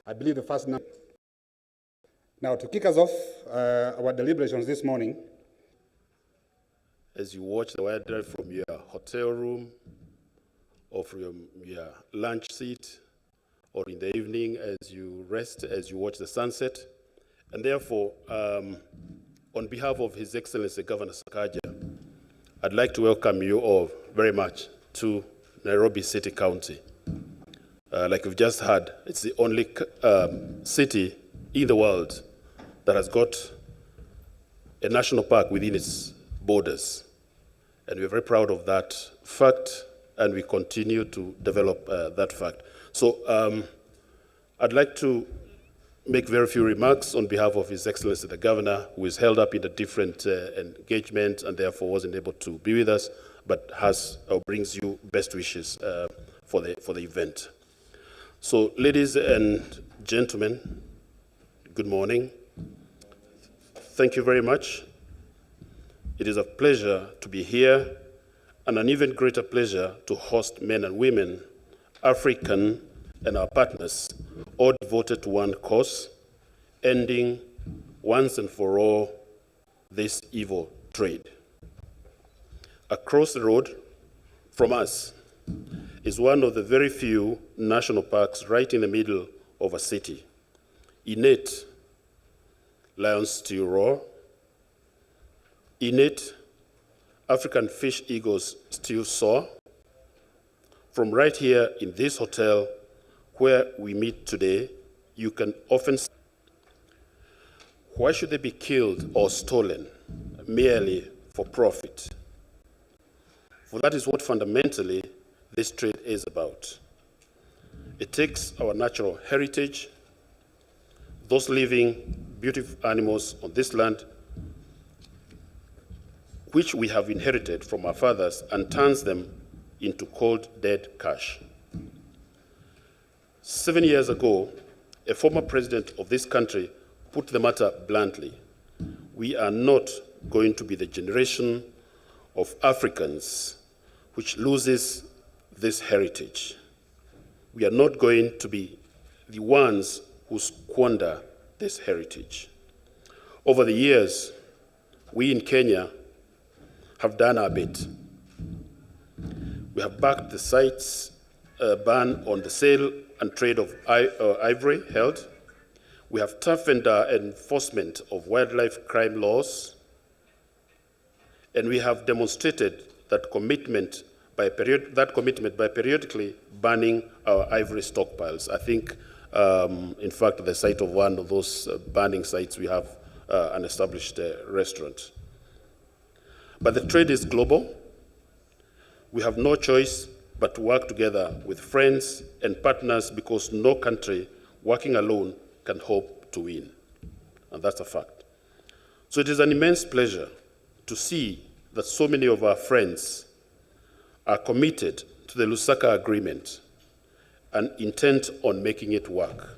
I believe the first number. Now, to kick us off our deliberations this morning, as you watch the wildlife from your hotel room or from your lunch seat, or in the evening as you rest, as you watch the sunset. And therefore, on behalf of His Excellency Governor Sakaja, I'd like to welcome you all very much to Nairobi City County. Like we've just heard, it's the only city in the world that has got a national park within its borders. And we're very proud of that fact, and we continue to develop that fact. So I'd like to make very few remarks on behalf of His Excellency the Governor, who is held up in a different engagement and therefore wasn't able to be with us, but brings you best wishes for the event. So, ladies and gentlemen, good morning. Thank you very much. It is a pleasure to be here, and an even greater pleasure to host men and women, African and our partners, all devoted to one cause, ending once and for all this evil trade. Across the road from us is one of the very few national parks right in the middle of a city. In it, lions still roar. In it, African fish eagles still soar. From right here in this hotel where we meet today, you can often see, why should they be killed or stolen merely for profit? For that is what fundamentally this trade is about. It takes our natural heritage, those living, beautiful animals on this land, which we have inherited from our fathers, and turns them into cold, dead cash. 7 years ago, a former president of this country put the matter bluntly. We are not going to be the generation of Africans which loses this heritage. We are not going to be the ones who squander this heritage. Over the years, we in Kenya have done our bit. We have backed the site's ban on the sale and trade of ivory held. We have toughened our enforcement of wildlife crime laws, and we have demonstrated that commitment by periodically banning our ivory stockpiles. I think, in fact, the site of one of those banning sites, we have an established restaurant. But the trade is global. We have no choice but to work together with friends and partners, because no country working alone can hope to win. And that's a fact. So it is an immense pleasure to see that so many of our friends are committed to the Lusaka agreement and intent on making it work.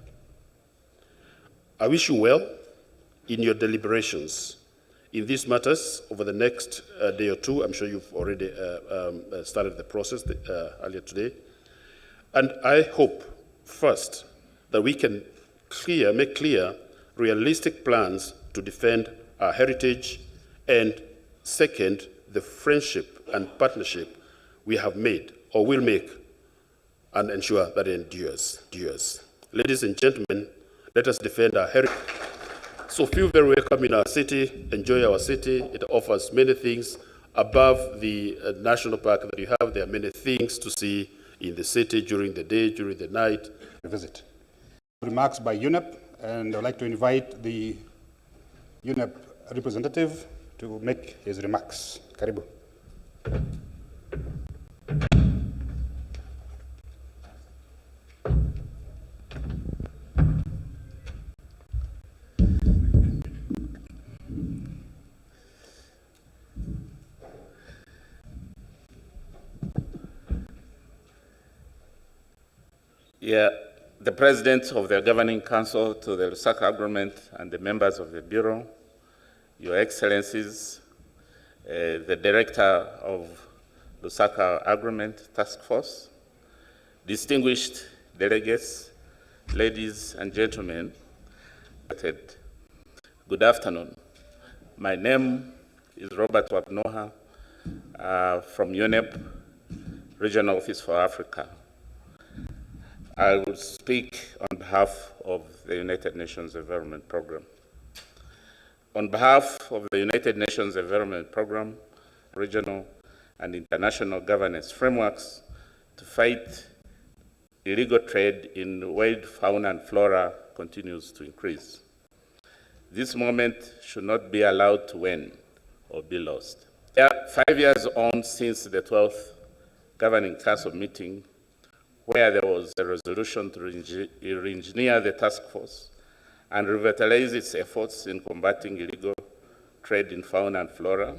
I wish you well in your deliberations in these matters over the next day or two. I'm sure you've already started the process earlier today. And I hope, first, that we can make clear realistic plans to defend our heritage, and second, the friendship and partnership we have made or will make, and ensure that it endures. Ladies and gentlemen, let us defend our heritage. So feel very welcome in our city, enjoy our city. It offers many things above the national park that you have. There are many things to see in the city during the day, during the night. Visit. Remarks by UNEP, and I'd like to invite the UNEP representative to make his remarks. Karibu. Yeah, the President of the Governing Council to the Lusaka Agreement and the members of the Bureau, Your Excellencies, the Director of Lusaka Agreement Task Force, distinguished delegates, ladies and gentlemen, good afternoon. My name is Robert Wagnoha from UNEP, Regional Office for Africa. I will speak on behalf of the United Nations Environment Programme. On behalf of the United Nations Environment Programme, regional and international governance frameworks to fight illegal trade in wild fauna and flora continues to increase. This moment should not be allowed to wane or be lost. 5 years on since the 12th Governing Council meeting, where there was a resolution to re-engineer the task force and revitalize its efforts in combating illegal trade in fauna and flora.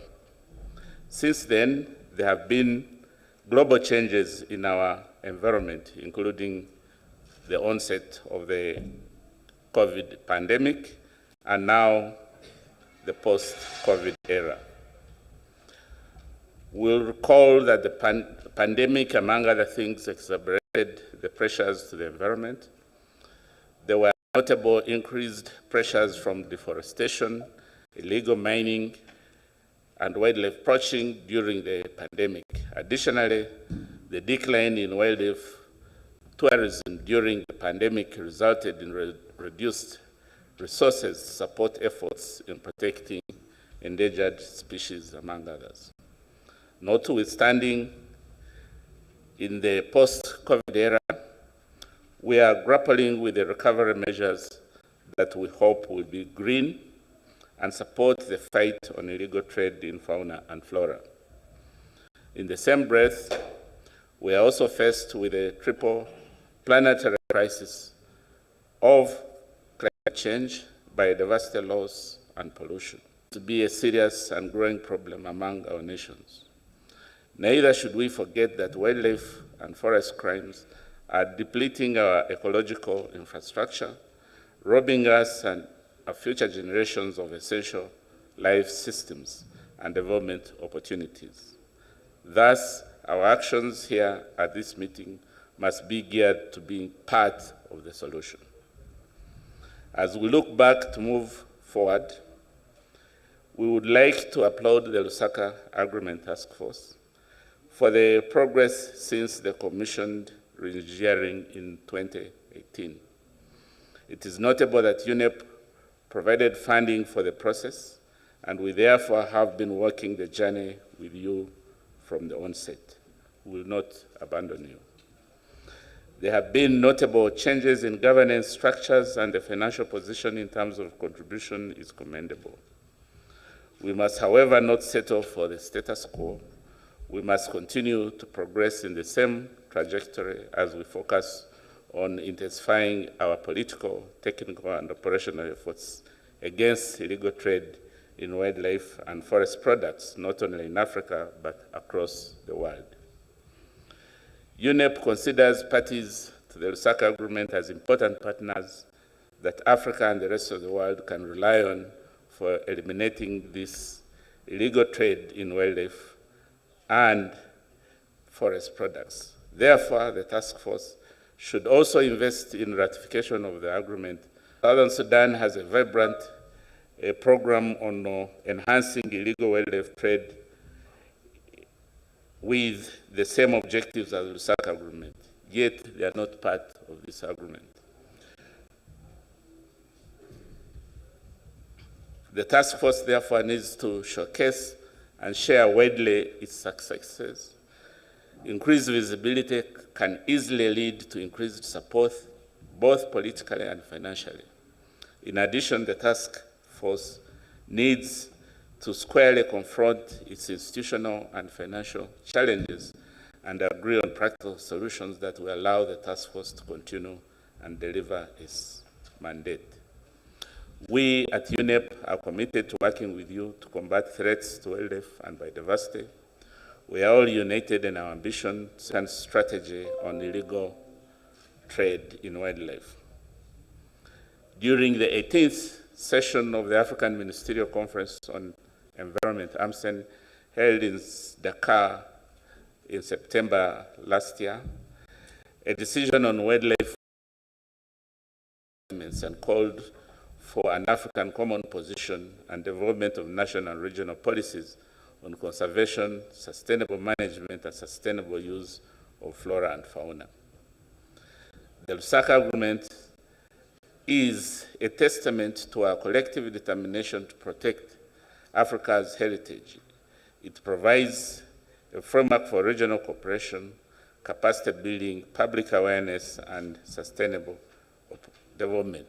Since then, there have been global changes in our environment, including the onset of the COVID pandemic and now the post-COVID era. We'll recall that the pandemic, among other things, exacerbated the pressures to the environment. There were notable increased pressures from deforestation, illegal mining, and wildlife poaching during the pandemic. Additionally, the decline in wildlife tourism during the pandemic resulted in reduced resources to support efforts in protecting endangered species, among others. Notwithstanding, in the post-COVID era, we are grappling with the recovery measures that we hope will be green and support the fight on illegal trade in fauna and flora. In the same breath, we are also faced with a triple planetary crisis of climate change, biodiversity loss, and pollution to be a serious and growing problem among our nations. Neither should we forget that wildlife and forest crimes are depleting our ecological infrastructure, robbing us and our future generations of essential life systems and development opportunities. Thus, our actions here at this meeting must be geared to being part of the solution. As we look back to move forward, we would like to applaud the Lusaka Agreement Task Force for the progress since the commissioned re-engineering in 2018. It is notable that UNEP provided funding for the process, and we therefore have been working the journey with you from the onset. We will not abandon you. There have been notable changes in governance structures, and the financial position in terms of contribution is commendable. We must, however, not settle for the status quo. We must continue to progress in the same trajectory as we focus on intensifying our political, technical, and operational efforts against illegal trade in wildlife and forest products, not only in Africa, but across the world. UNEP considers parties to the Lusaka Agreement as important partners that Africa and the rest of the world can rely on for eliminating this illegal trade in wildlife and forest products. Therefore, the task force should also invest in ratification of the agreement. Southern Sudan has a vibrant program on enhancing illegal wildlife trade with the same objectives as the Lusaka Agreement, yet they are not part of this agreement. The task force therefore needs to showcase and share widely its successes. Increased visibility can easily lead to increased support, both politically and financially. In addition, the task force needs to squarely confront its institutional and financial challenges and agree on practical solutions that will allow the task force to continue and deliver its mandate. We at UNEP are committed to working with you to combat threats to wildlife and biodiversity. We are all united in our ambition and strategy on illegal trade in wildlife. During the 18th session of the African Ministerial Conference on Environment, AMSEN, held in Dakar in September last year, a decision on wildlife agreements and called for an African common position and development of national and regional policies on conservation, sustainable management, and sustainable use of flora and fauna. The Lusaka Agreement is a testament to our collective determination to protect Africa's heritage. It provides a framework for regional cooperation, capacity building, public awareness, and sustainable development.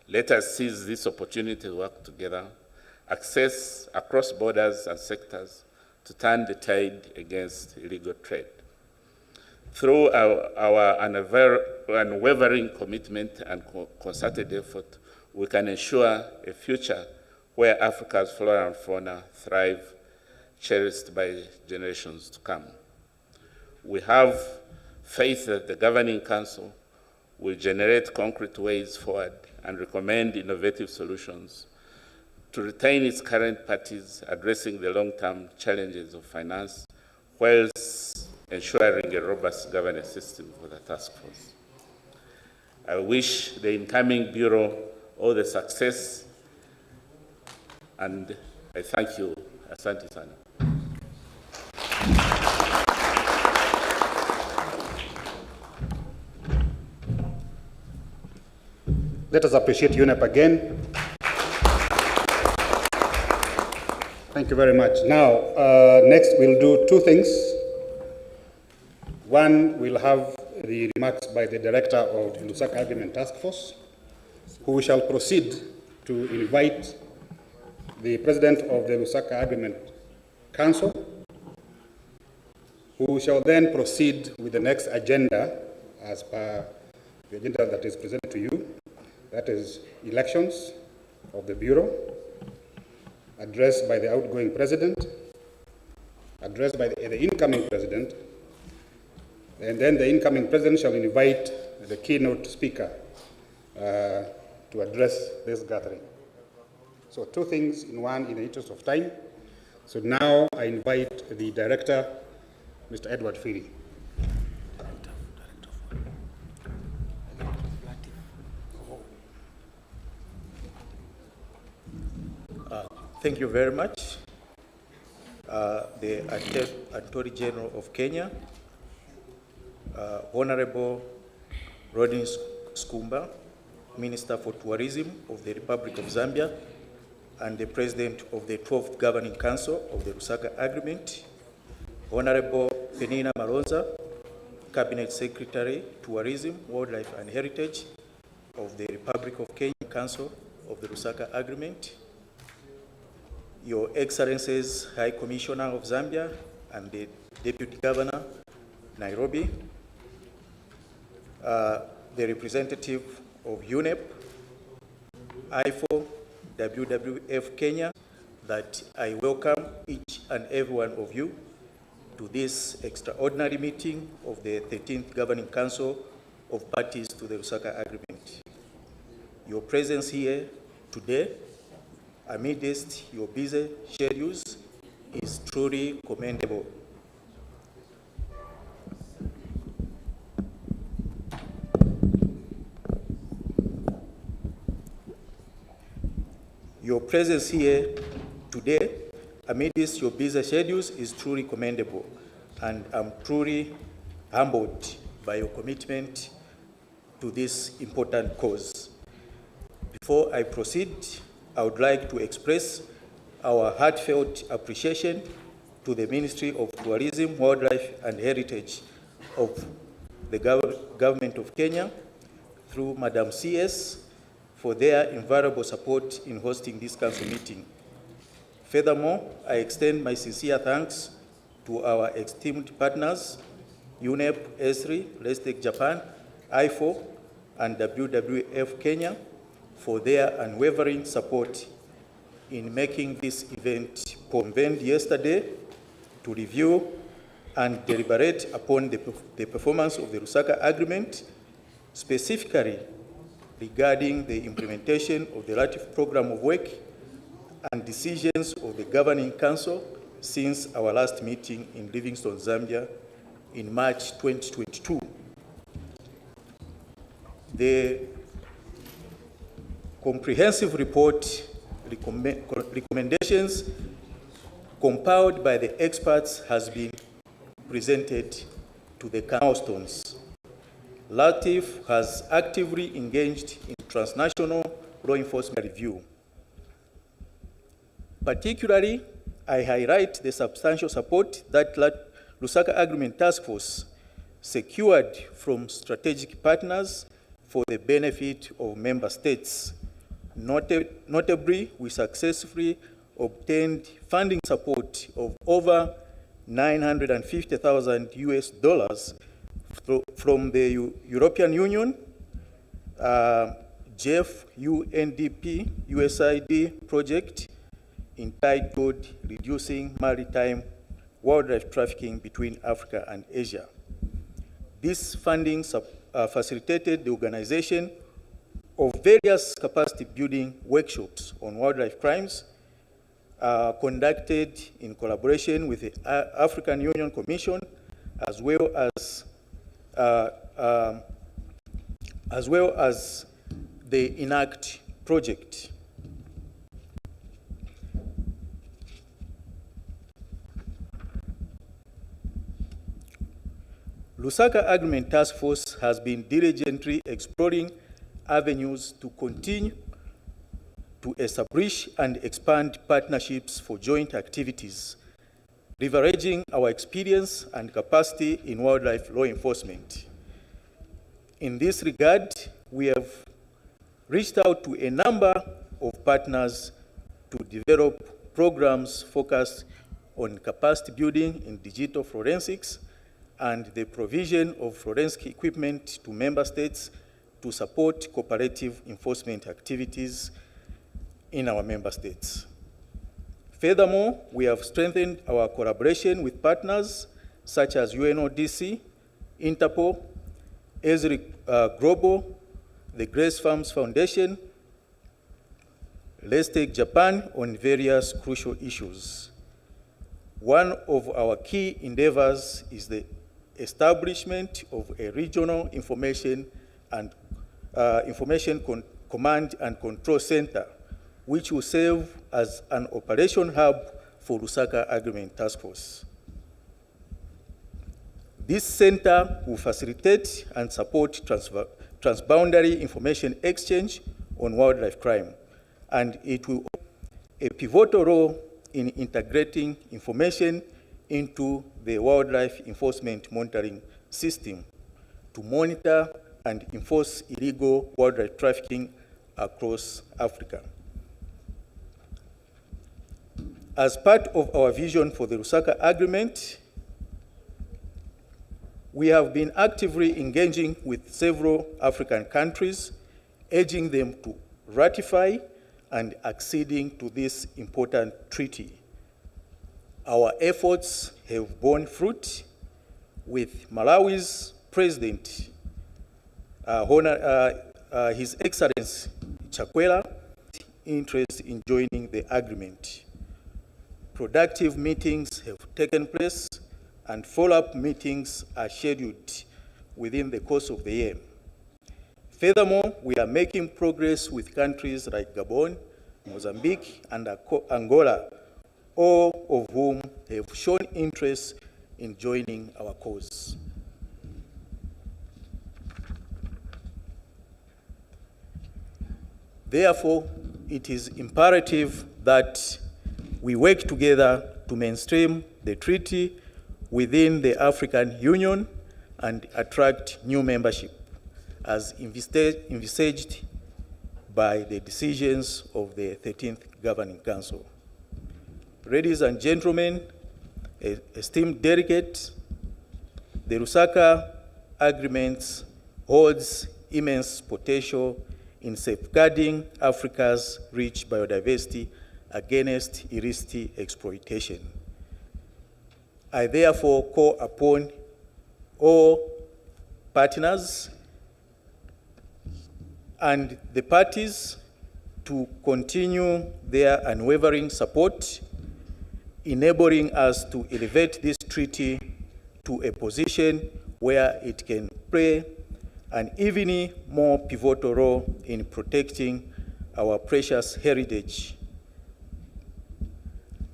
Let us seize this opportunity to work together, access across borders and sectors to turn the tide against illegal trade. Through our unwavering commitment and concerted effort, we can ensure a future where Africa's flora and fauna thrive, cherished by generations to come. We have faith that the Governing Council will generate concrete ways forward and recommend innovative solutions to retain its current parties addressing the long-term challenges of finance, whilst ensuring a robust governance system for the task force. I wish the incoming Bureau all the success, and I thank you. Asante sana. Let us appreciate UNEP again. Thank you very much. Now, next we'll do two things. One, we'll have the remarks by the director of the Lusaka Agreement Task Force, who shall proceed to invite the president of the Lusaka Agreement Council, who shall then proceed with the next agenda as per the agenda that is presented to you. That is elections of the Bureau, addressed by the outgoing president, addressed by the incoming president, and then the incoming president shall invite the keynote speaker to address this gathering. So two things in one in the interest of time. So now I invite the director, Mr. Edward Phiri. Thank you very much. The Attorney General of Kenya, Honorable Rodney Skumba, Minister for Tourism of the Republic of Zambia, and the President of the 12th Governing Council of the Lusaka Agreement, Honorable Penina Malonza, Cabinet Secretary, Tourism, Wildlife and Heritage of the Republic of Kenya Council of the Lusaka Agreement, Your Excellencies, High Commissioner of Zambia and the Deputy Governor, Nairobi, the representative of UNEP, IFO, WWF Kenya, that I welcome each and every one of you to this extraordinary meeting of the 13th Governing Council of Parties to the Lusaka Agreement. Your presence here today, amidst your busy schedules, is truly commendable. Your presence here today, amidst your busy schedules, is truly commendable, and I'm truly humbled by your commitment to this important cause. Before I proceed, I would like to express our heartfelt appreciation to the Ministry of Tourism, Wildlife and Heritage of the Government of Kenya through Madam CS for their invaluable support in hosting this council meeting. Furthermore, I extend my sincere thanks to our esteemed partners, UNEP, ESRI, Let's Japan, IFO, and WWF Kenya, for their unwavering support in making this event convened yesterday to review and deliberate upon the performance of the Lusaka Agreement, specifically regarding the implementation of the relative program of work and decisions of the Governing Council since our last meeting in Livingstone, Zambia in March 2022. The comprehensive report recommendations compiled by the experts has been presented to the Council. LATIF has actively engaged in transnational law enforcement review. Particularly, I highlight the substantial support that Lusaka Agreement Task Force secured from strategic partners for the benefit of member states. Notably, we successfully obtained funding support of over $950,000 US from the European Union, JEF UNDP USAID project entitled Reducing Maritime Wildlife Trafficking Between Africa and Asia. This funding facilitated the organization of various capacity building workshops on wildlife crimes conducted in collaboration with the African Union Commission as well as the ENACT project. Lusaka Agreement Task Force has been diligently exploring avenues to continue to establish and expand partnerships for joint activities, leveraging our experience and capacity in wildlife law enforcement. In this regard, we have reached out to a number of partners to develop programs focused on capacity building in digital forensics and the provision of forensic equipment to member states to support cooperative enforcement activities in our member states. Furthermore, we have strengthened our collaboration with partners such as UNODC, Interpol, Esri Global, the Grace Farms Foundation, Let's Take Japan on various crucial issues. One of our key endeavors is the establishment of a regional information command and control center, which will serve as an operation hub for Lusaka Agreement Task Force. This center will facilitate and support transboundary information exchange on wildlife crime, and it will play a pivotal role in integrating information into the wildlife enforcement monitoring system to monitor and enforce illegal wildlife trafficking across Africa. As part of our vision for the Lusaka Agreement, we have been actively engaging with several African countries, urging them to ratify and acceding to this important treaty. Our efforts have borne fruit, with Malawi's President, His Excellency Chakwera, interest in joining the agreement. Productive meetings have taken place and follow-up meetings are scheduled within the course of the year. Furthermore, we are making progress with countries like Gabon, Mozambique, and Angola, all of whom have shown interest in joining our cause. Therefore, it is imperative that we work together to mainstream the treaty within the African Union and attract new membership, as envisaged by the decisions of the 13th Governing Council. Ladies and gentlemen, esteemed delegates, the Lusaka Agreement holds immense potential in safeguarding Africa's rich biodiversity against illicit exploitation. I therefore call upon all partners and the parties to continue their unwavering support, enabling us to elevate this treaty to a position where it can play an even more pivotal role in protecting our precious heritage.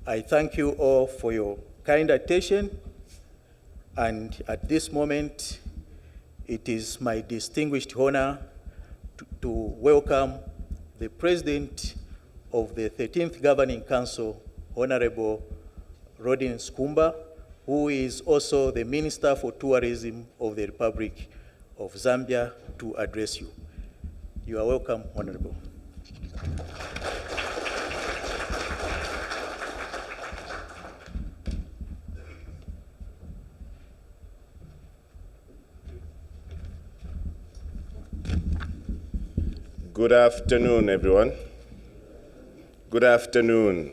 I thank you all for your kind attention, and at this moment, it is my distinguished honor to welcome the President of the 13th Governing Council, Honorable Rodin Skumba, who is also the Minister for Tourism of the Republic of Zambia, to address you. You are welcome, Honorable. Good afternoon, everyone. Good afternoon.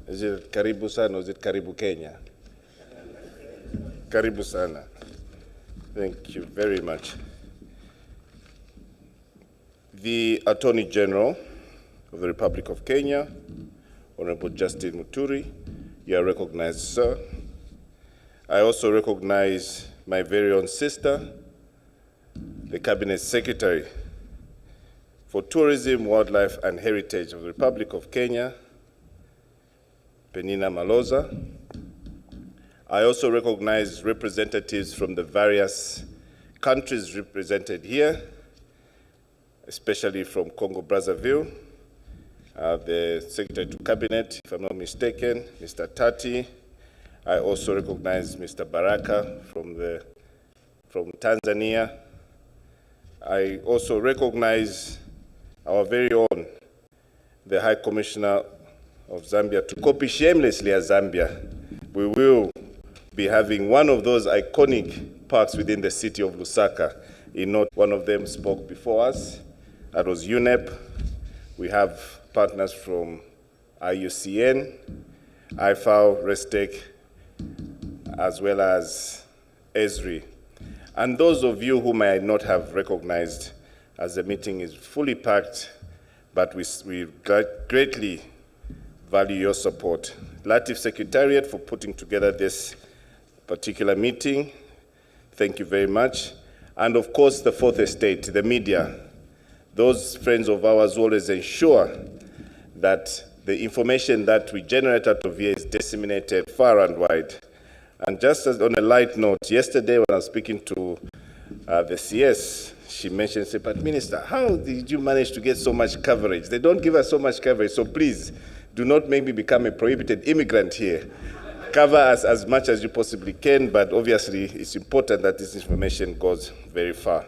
Is it Karibu Sana or is it Karibu Kenya? Karibu Sana. Thank you very much. The Attorney General of the Republic of Kenya, Honorable Justin Muturi, you are recognized, sir. I also recognize my very own sister, the Cabinet Secretary for Tourism, Wildlife and Heritage of the Republic of Kenya, Penina Maloza. I also recognize representatives from the various countries represented here, especially from Congo Brazzaville, the Secretary to Cabinet, if I'm not mistaken, Mr. Tati. I also recognize Mr. Baraka from Tanzania. I also recognize our very own, the High Commissioner of Zambia, to copy shamelessly as Zambia. We will be having one of those iconic parks within the city of Lusaka. One of them spoke before us. That was UNEP. We have partners from IUCN, IFAO, RESTEC, as well as ESRI. And those of you whom I not have recognized, as the meeting is fully packed, but we greatly value your support. Latif Secretariat for putting together this particular meeting. Thank you very much. And of course, the Fourth Estate, the media, those friends of ours who always ensure that the information that we generate out of here is disseminated far and wide. And just as on a light note, yesterday when I was speaking to the CS, she mentioned, said, but Minister, how did you manage to get so much coverage? They don't give us so much coverage, so please do not make me become a prohibited immigrant here. Cover us as much as you possibly can, but obviously it's important that this information goes very far.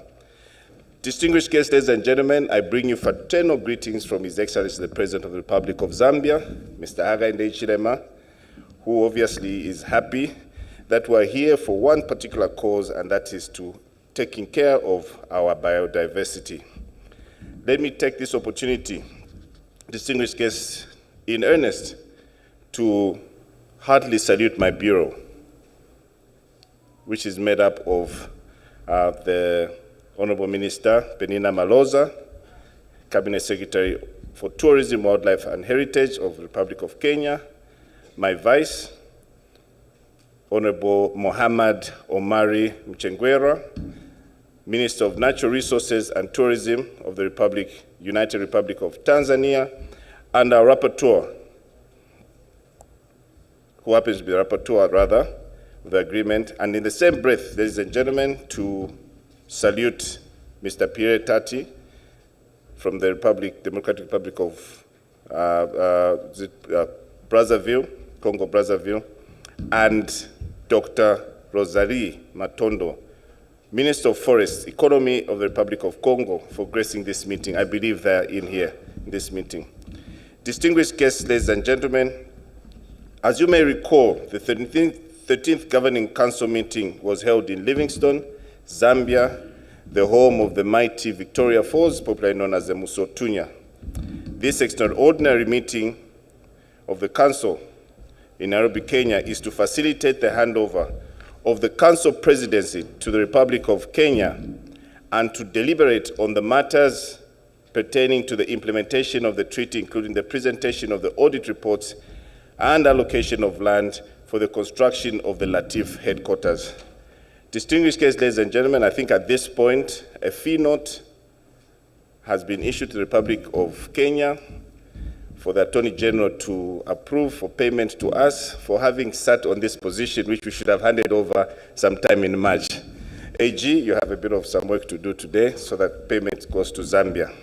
Distinguished guests, ladies and gentlemen, I bring you fraternal greetings from His Excellency the President of the Republic of Zambia, Mr. Hakainde Hichilema, who obviously is happy that we're here for one particular cause, and that is to taking care of our biodiversity. Let me take this opportunity, distinguished guests, in earnest, to heartily salute my bureau, which is made up of the Honorable Minister Penina Maloza, Cabinet Secretary for Tourism, Wildlife and Heritage of the Republic of Kenya, my Vice, Honorable Mohamed Omari Mchengwera, Minister of Natural Resources and Tourism of the United Republic of Tanzania, and our rapporteur, who happens to be the rapporteur, rather, of the agreement. And in the same breath, ladies and gentlemen, to salute Mr. Pierre Tati from the Democratic Republic of Brazzaville, Congo Brazzaville, and Dr. Rosalie Matondo, Minister of Forests, Economy of the Republic of Congo, for gracing this meeting. I believe they're in here, in this meeting. Distinguished guests, ladies and gentlemen, as you may recall, the 13th Governing Council meeting was held in Livingstone, Zambia, the home of the mighty Victoria Falls, popularly known as the Musotunya. This extraordinary meeting of the Council in Nairobi, Kenya, is to facilitate the handover of the Council presidency to the Republic of Kenya and to deliberate on the matters pertaining to the implementation of the treaty, including the presentation of the audit reports and allocation of land for the construction of the Latif headquarters. Distinguished guests, ladies and gentlemen, I think at this point, a fee note has been issued to the Republic of Kenya for the Attorney General to approve for payment to us for having sat on this position, which we should have handed over sometime in March. AG, you have a bit of some work to do today so that payment goes to Zambia.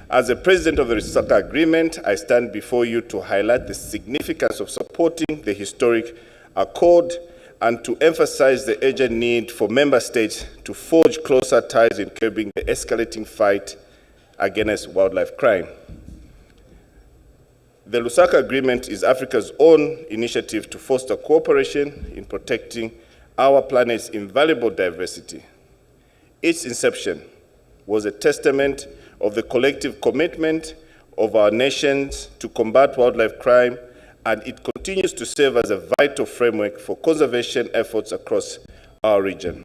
As the President of the Lusaka Agreement, I stand before you to highlight the significance of supporting the historic accord and to emphasize the urgent need for member states to forge closer ties in curbing the escalating fight against wildlife crime. The Lusaka Agreement is Africa's own initiative to foster cooperation in protecting our planet's invaluable diversity. Its inception was a testament of the collective commitment of our nations to combat wildlife crime, and it continues to serve as a vital framework for conservation efforts across our region.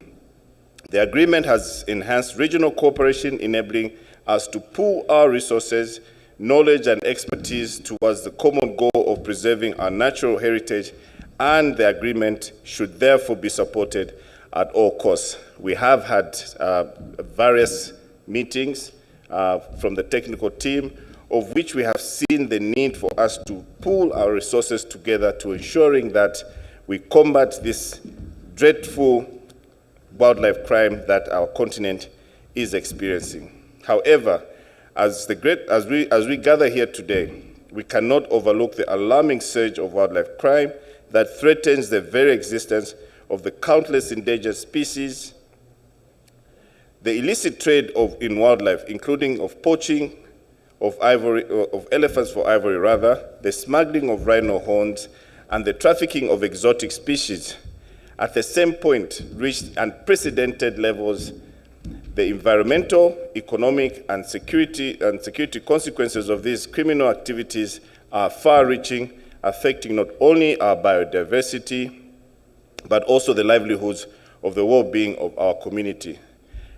The agreement has enhanced regional cooperation, enabling us to pool our resources, knowledge, and expertise towards the common goal of preserving our natural heritage, and the agreement should therefore be supported at all costs. We have had various meetings from the technical team, of which we have seen the need for us to pool our resources together to ensuring that we combat this dreadful wildlife crime that our continent is experiencing. However, as we gather here today, we cannot overlook the alarming surge of wildlife crime that threatens the very existence of the countless endangered species. The illicit trade in wildlife, including of poaching of elephants for ivory, the smuggling of rhino horns, and the trafficking of exotic species, at the same point reached unprecedented levels. The environmental, economic, and security consequences of these criminal activities are far-reaching, affecting not only our biodiversity, but also the livelihoods of the well-being of our community.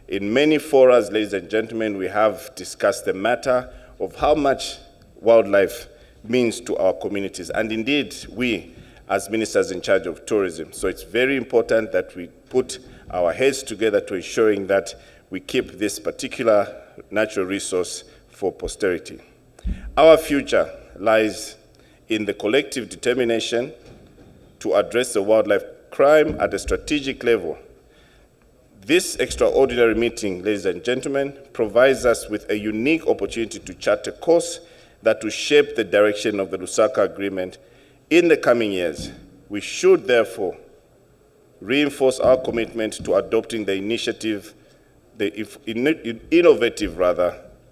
In many forums, ladies and gentlemen, we have discussed the matter of how much wildlife means to our communities, and indeed, we, as ministers in charge of tourism. So it's very important that we put our heads together to ensuring that we keep this particular natural resource for posterity. Our future lies in the collective determination to address the wildlife crime at a strategic level. This extraordinary meeting, ladies and gentlemen, provides us with a unique opportunity to chart a course that will shape the direction of the Lusaka Agreement in the coming years. We should therefore reinforce our commitment to adopting the innovative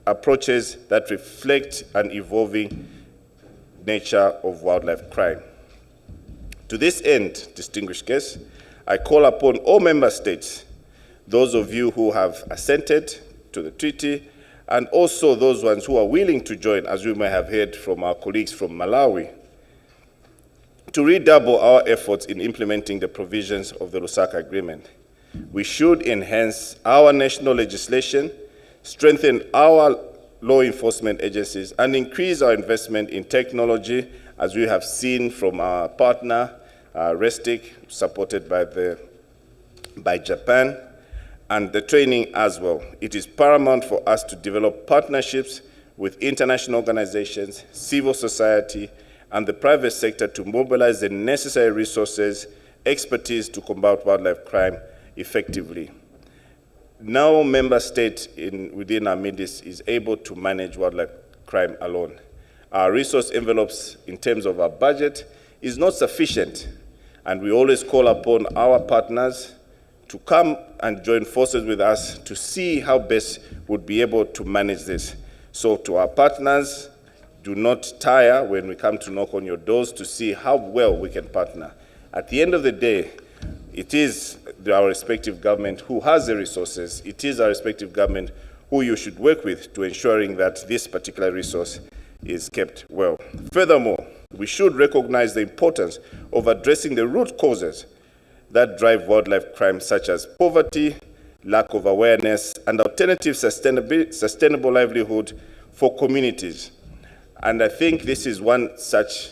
approaches that reflect an evolving nature of wildlife crime. To this end, distinguished guests, I call upon all member states, those of you who have assented to the treaty, and also those ones who are willing to join, as we may have heard from our colleagues from Malawi, to redouble our efforts in implementing the provisions of the Lusaka Agreement. We should enhance our national legislation, strengthen our law enforcement agencies, and increase our investment in technology, as we have seen from our partner, RESTIC, supported by Japan, and the training as well. It is paramount for us to develop partnerships with international organizations, civil society, and the private sector to mobilize the necessary resources, expertise to combat wildlife crime effectively. No member state within our midst is able to manage wildlife crime alone. Our resource envelopes in terms of our budget is not sufficient, and we always call upon our partners to come and join forces with us to see how best we'd be able to manage this. So to our partners, do not tire when we come to knock on your doors to see how well we can partner. At the end of the day, it is our respective government who has the resources. It is our respective government who you should work with to ensuring that this particular resource is kept well. Furthermore, we should recognize the importance of addressing the root causes that drive wildlife crime, such as poverty, lack of awareness, and alternative sustainable livelihood for communities. And I think this is one such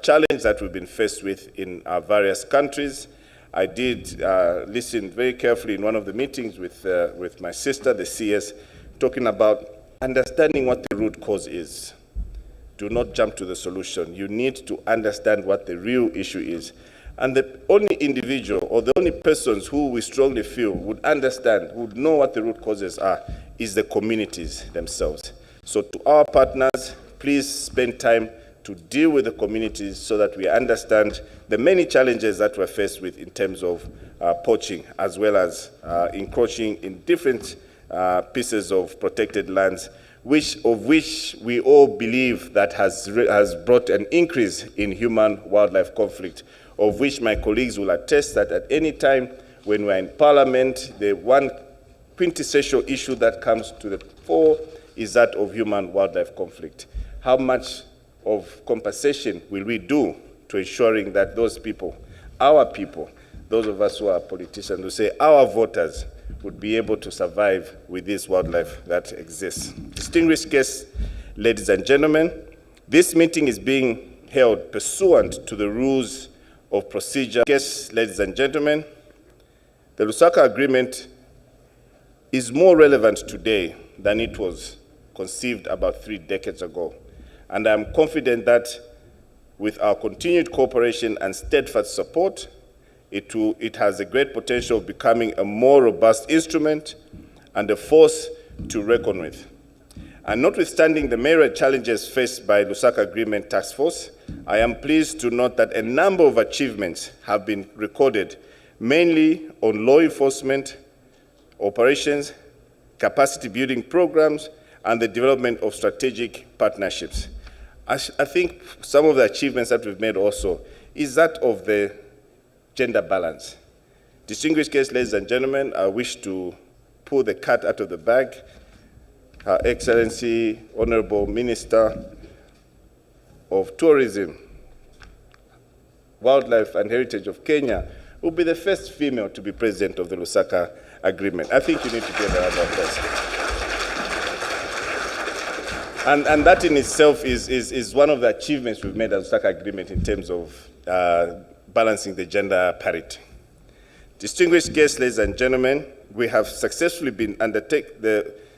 challenge that we've been faced with in our various countries. I did listen very carefully in one of the meetings with my sister, the CS, talking about understanding what the root cause is. Do not jump to the solution. You need to understand what the real issue is. And the only individual or the only persons who we strongly feel would understand, would know what the root causes are, is the communities themselves. So to our partners, please spend time to deal with the communities so that we understand the many challenges that we're faced with in terms of poaching, as well as encroaching in different pieces of protected lands, which we all believe that has brought an increase in human-wildlife conflict, of which my colleagues will attest that at any time when we're in Parliament, the one quintessential issue that comes to the fore is that of human-wildlife conflict. How much of compensation will we do to ensuring that those people, our people, those of us who are politicians, who say our voters, would be able to survive with this wildlife that exists? Distinguished guests, ladies and gentlemen, this meeting is being held pursuant to the rules of procedure. Guests, ladies and gentlemen, the Lusaka Agreement is more relevant today than it was conceived about 3 decades ago. And I'm confident that with our continued cooperation and steadfast support, it has a great potential of becoming a more robust instrument and a force to reckon with. And notwithstanding the myriad challenges faced by Lusaka Agreement Task Force, I am pleased to note that a number of achievements have been recorded, mainly on law enforcement, operations, capacity building programs, and the development of strategic partnerships. I think some of the achievements that we've made also is that of the gender balance. Distinguished guests, ladies and gentlemen, I wish to pull the cat out of the bag. Her Excellency, Honorable Minister of Tourism, Wildlife and Heritage of Kenya, will be the first female to be president of the Lusaka Agreement. I think you need to give her a round of applause. And that in itself is one of the achievements we've made at the Lusaka Agreement in terms of balancing the gender parity. Distinguished guests, ladies and gentlemen, we have successfully been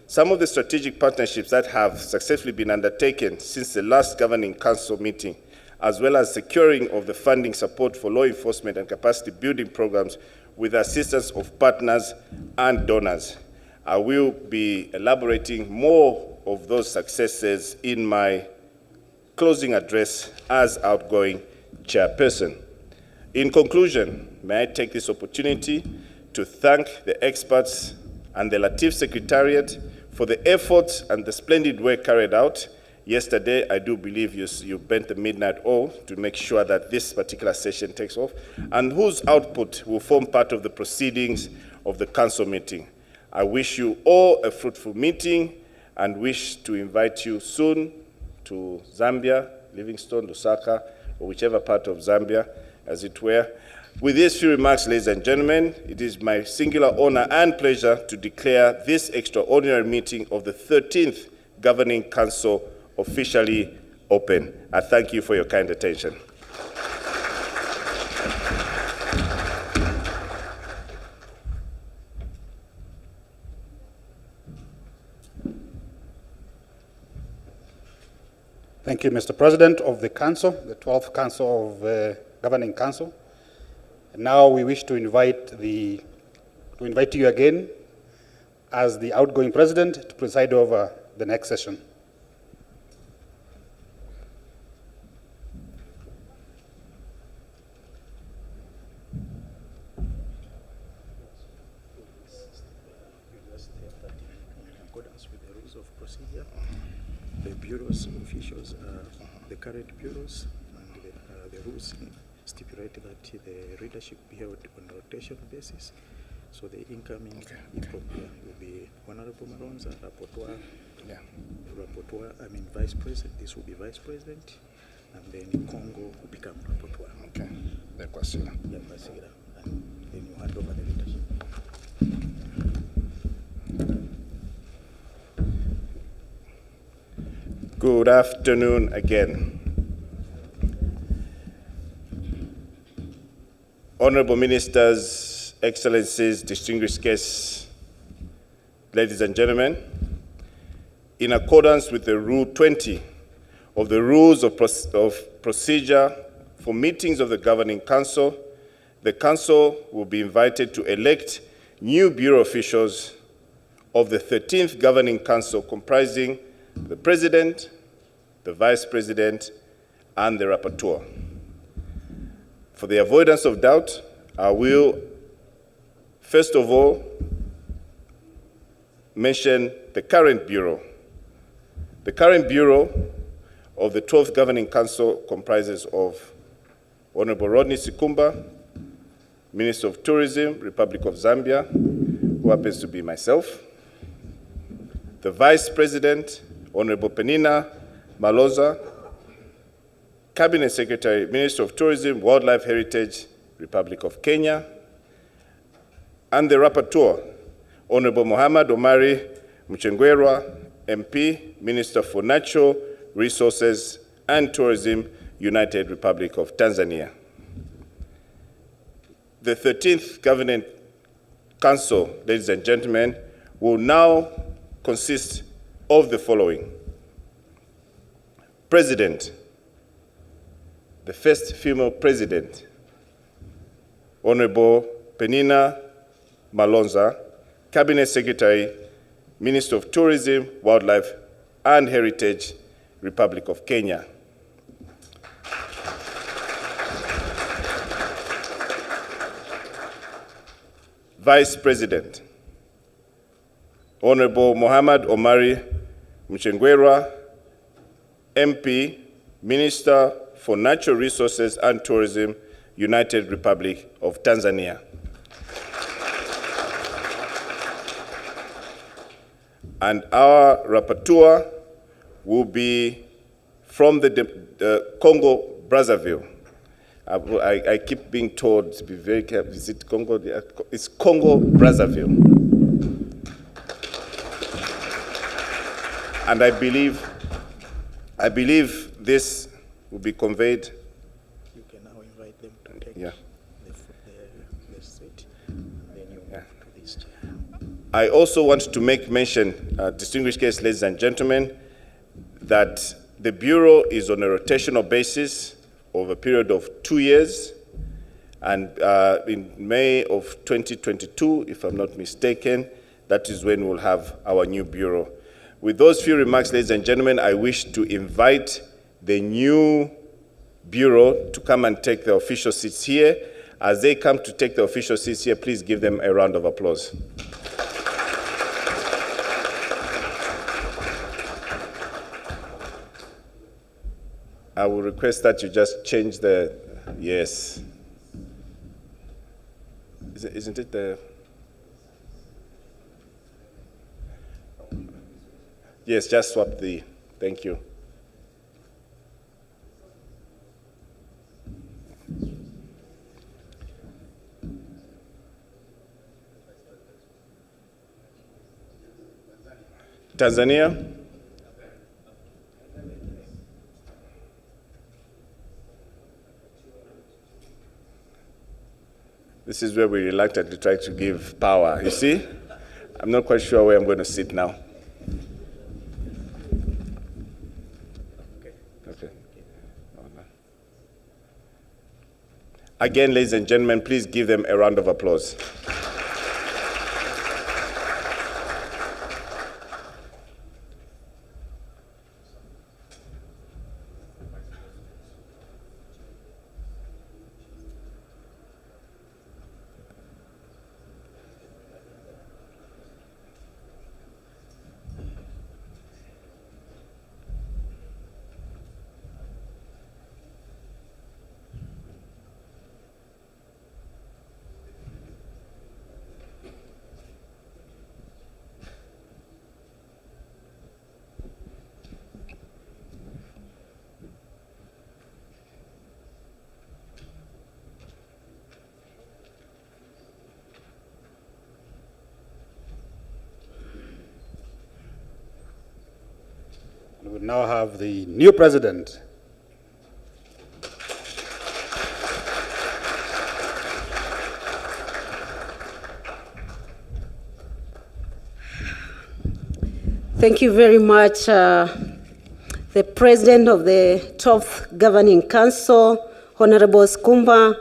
some of the strategic partnerships that have successfully been undertaken since the last Governing Council meeting, as well as securing of the funding support for law enforcement and capacity building programs with the assistance of partners and donors. I will be elaborating more of those successes in my closing address as outgoing chairperson. In conclusion, may I take this opportunity to thank the experts and the Latif Secretariat for the efforts and the splendid work carried out. Yesterday, I do believe you bent the midnight oil to make sure that this particular session takes off, and whose output will form part of the proceedings of the council meeting. I wish you all a fruitful meeting and wish to invite you soon to Zambia, Livingstone, Lusaka, or whichever part of Zambia, as it were. With these few remarks, ladies and gentlemen, it is my singular honor and pleasure to declare this extraordinary meeting of the 13th Governing Council officially open. I thank you for your kind attention. Thank you, Mr. President of the Council, the 12th Council of Governing Council. And now we wish to invite you again as the outgoing President to preside over the next session. The bureau's officials, the current bureaus, and the rules stipulate that the readership be held on a rotational basis. So the incoming will be Honorable Maronza, Rapporteur, Vice President. This will be Vice President, and then Congo will become Rapporteur. Okay. The question. Yeah, and then you hand over the leadership. Good afternoon again. Honorable Ministers, Excellencies, distinguished guests, ladies and gentlemen, in accordance with the Rule 20 of the Rules of Procedure for meetings of the Governing Council, the Council will be invited to elect new Bureau officials of the 13th Governing Council, comprising the President, the Vice President, and the Rapporteur. For the avoidance of doubt, I will, first of all, mention the current Bureau. The current Bureau of the 12th Governing Council comprises of Honorable Rodney Sikumba, Minister of Tourism, Republic of Zambia, who happens to be myself. The Vice President, Honorable Penina Malonza, Cabinet Secretary, Minister of Tourism, Wildlife Heritage, Republic of Kenya, and the Rapporteur, Honorable Muhammad Omari Mchengwerwa, MP, Minister for Natural Resources and Tourism, United Republic of Tanzania. The 13th Governing Council, ladies and gentlemen, will now consist of the following. President, the first female president, Honorable Penina Malonza, Cabinet Secretary, Minister of Tourism, Wildlife and Heritage, Republic of Kenya. Vice President, Honorable Muhammad Omari Mchengwerwa, MP, Minister for Natural Resources and Tourism, United Republic of Tanzania. And our rapporteur will be from the Congo Brazzaville. I keep being told to be very careful. Is it Congo? It's Congo Brazzaville. And I believe this will be conveyed. You can now invite them to take Yeah. the seat, and then you move to this chair. I also want to make mention, distinguished guests, ladies and gentlemen, that the Bureau is on a rotational basis over a period of 2 years. And in May of 2022, if I'm not mistaken, that is when we'll have our new Bureau. With those few remarks, ladies and gentlemen, I wish to invite the new Bureau to come and take their official seats here. As they come to take their official seats here, please give them a round of applause. I will request that you just change the, yes. Isn't it the, yes, just swap the, thank you. Tanzania. This is where we reluctantly try to give power. You see, I'm not quite sure where I'm going to sit now. Okay. Again, ladies and gentlemen, please give them a round of applause. We will now have the new president. Thank you very much, the President of the 12th Governing Council, Honorable Skumba.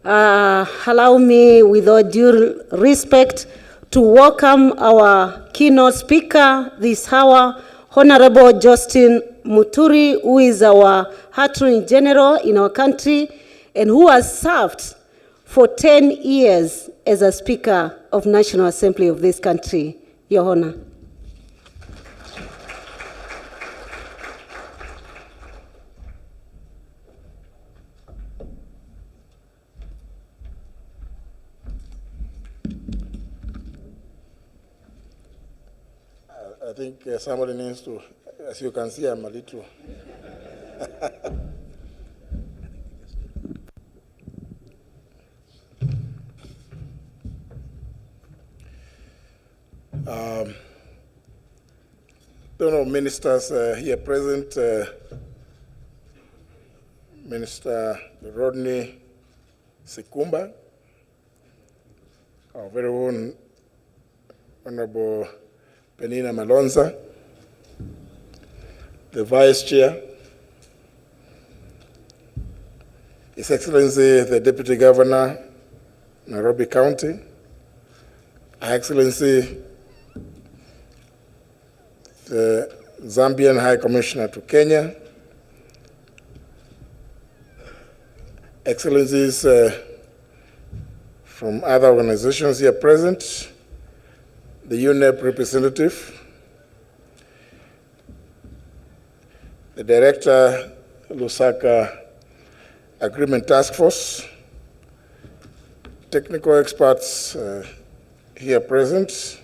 Allow me, with all due respect, to welcome our keynote speaker this hour, Honorable Justin Muturi, who is our Attorney General in our country and who has served for 10 years as a Speaker of National Assembly of this country. Your Honor. I think somebody needs to, as you can see, I'm a little. Don't know, ministers here present, Minister Rodney Sikumba, our very own Honorable Penina Malonza, the Vice Chair, His Excellency the Deputy Governor, Nairobi County, Her Excellency the Zambian High Commissioner to Kenya, Excellencies from other organizations here present, the UNEP representative, the Director, Lusaka Agreement Task Force, technical experts here present,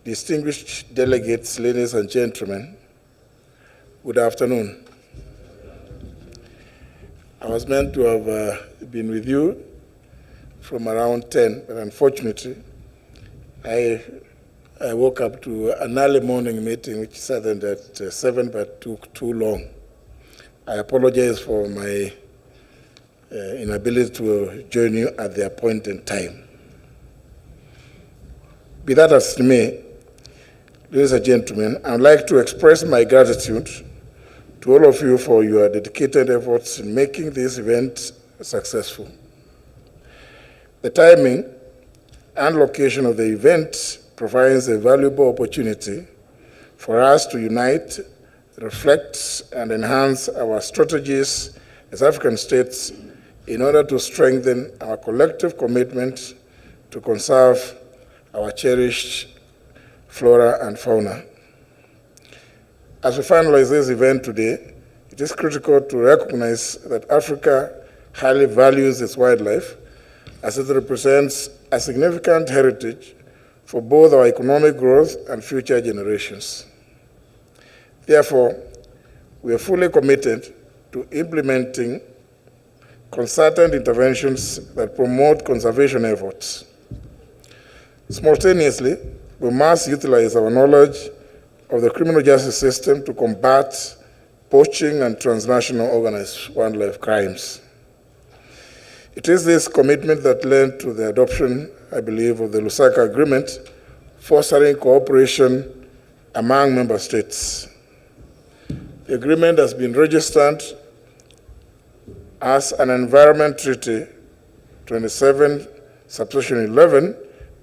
distinguished delegates, ladies and gentlemen, good afternoon. I was meant to have been with you from around 10, but unfortunately, I woke up to an early morning meeting which started at 7 but took too long. I apologize for my inability to join you at the appointed time. Be that as it may, ladies and gentlemen, I would like to express my gratitude to all of you for your dedicated efforts in making this event successful. The timing and location of the event provides a valuable opportunity for us to unite, reflect, and enhance our strategies as African states in order to strengthen our collective commitment to conserve our cherished flora and fauna. As we finalize this event today, it is critical to recognize that Africa highly values its wildlife as it represents a significant heritage for both our economic growth and future generations. Therefore, we are fully committed to implementing concerted interventions that promote conservation efforts. Simultaneously, we must utilize our knowledge of the criminal justice system to combat poaching and transnational organized wildlife crimes. It is this commitment that led to the adoption, I believe, of the Lusaka Agreement, fostering cooperation among member states. The agreement has been registered as an Environment Treaty 27, subsection 11,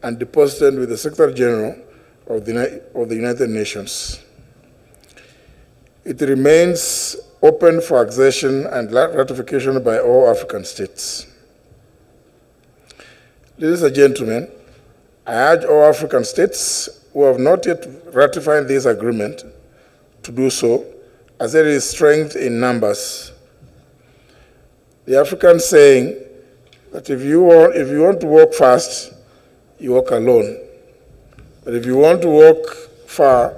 and deposited with the Secretary General of the United Nations. It remains open for accession and ratification by all African states. Ladies and gentlemen, I urge all African states who have not yet ratified this agreement to do so, as there is strength in numbers. The African saying that if you want to walk fast, you walk alone. But if you want to walk far,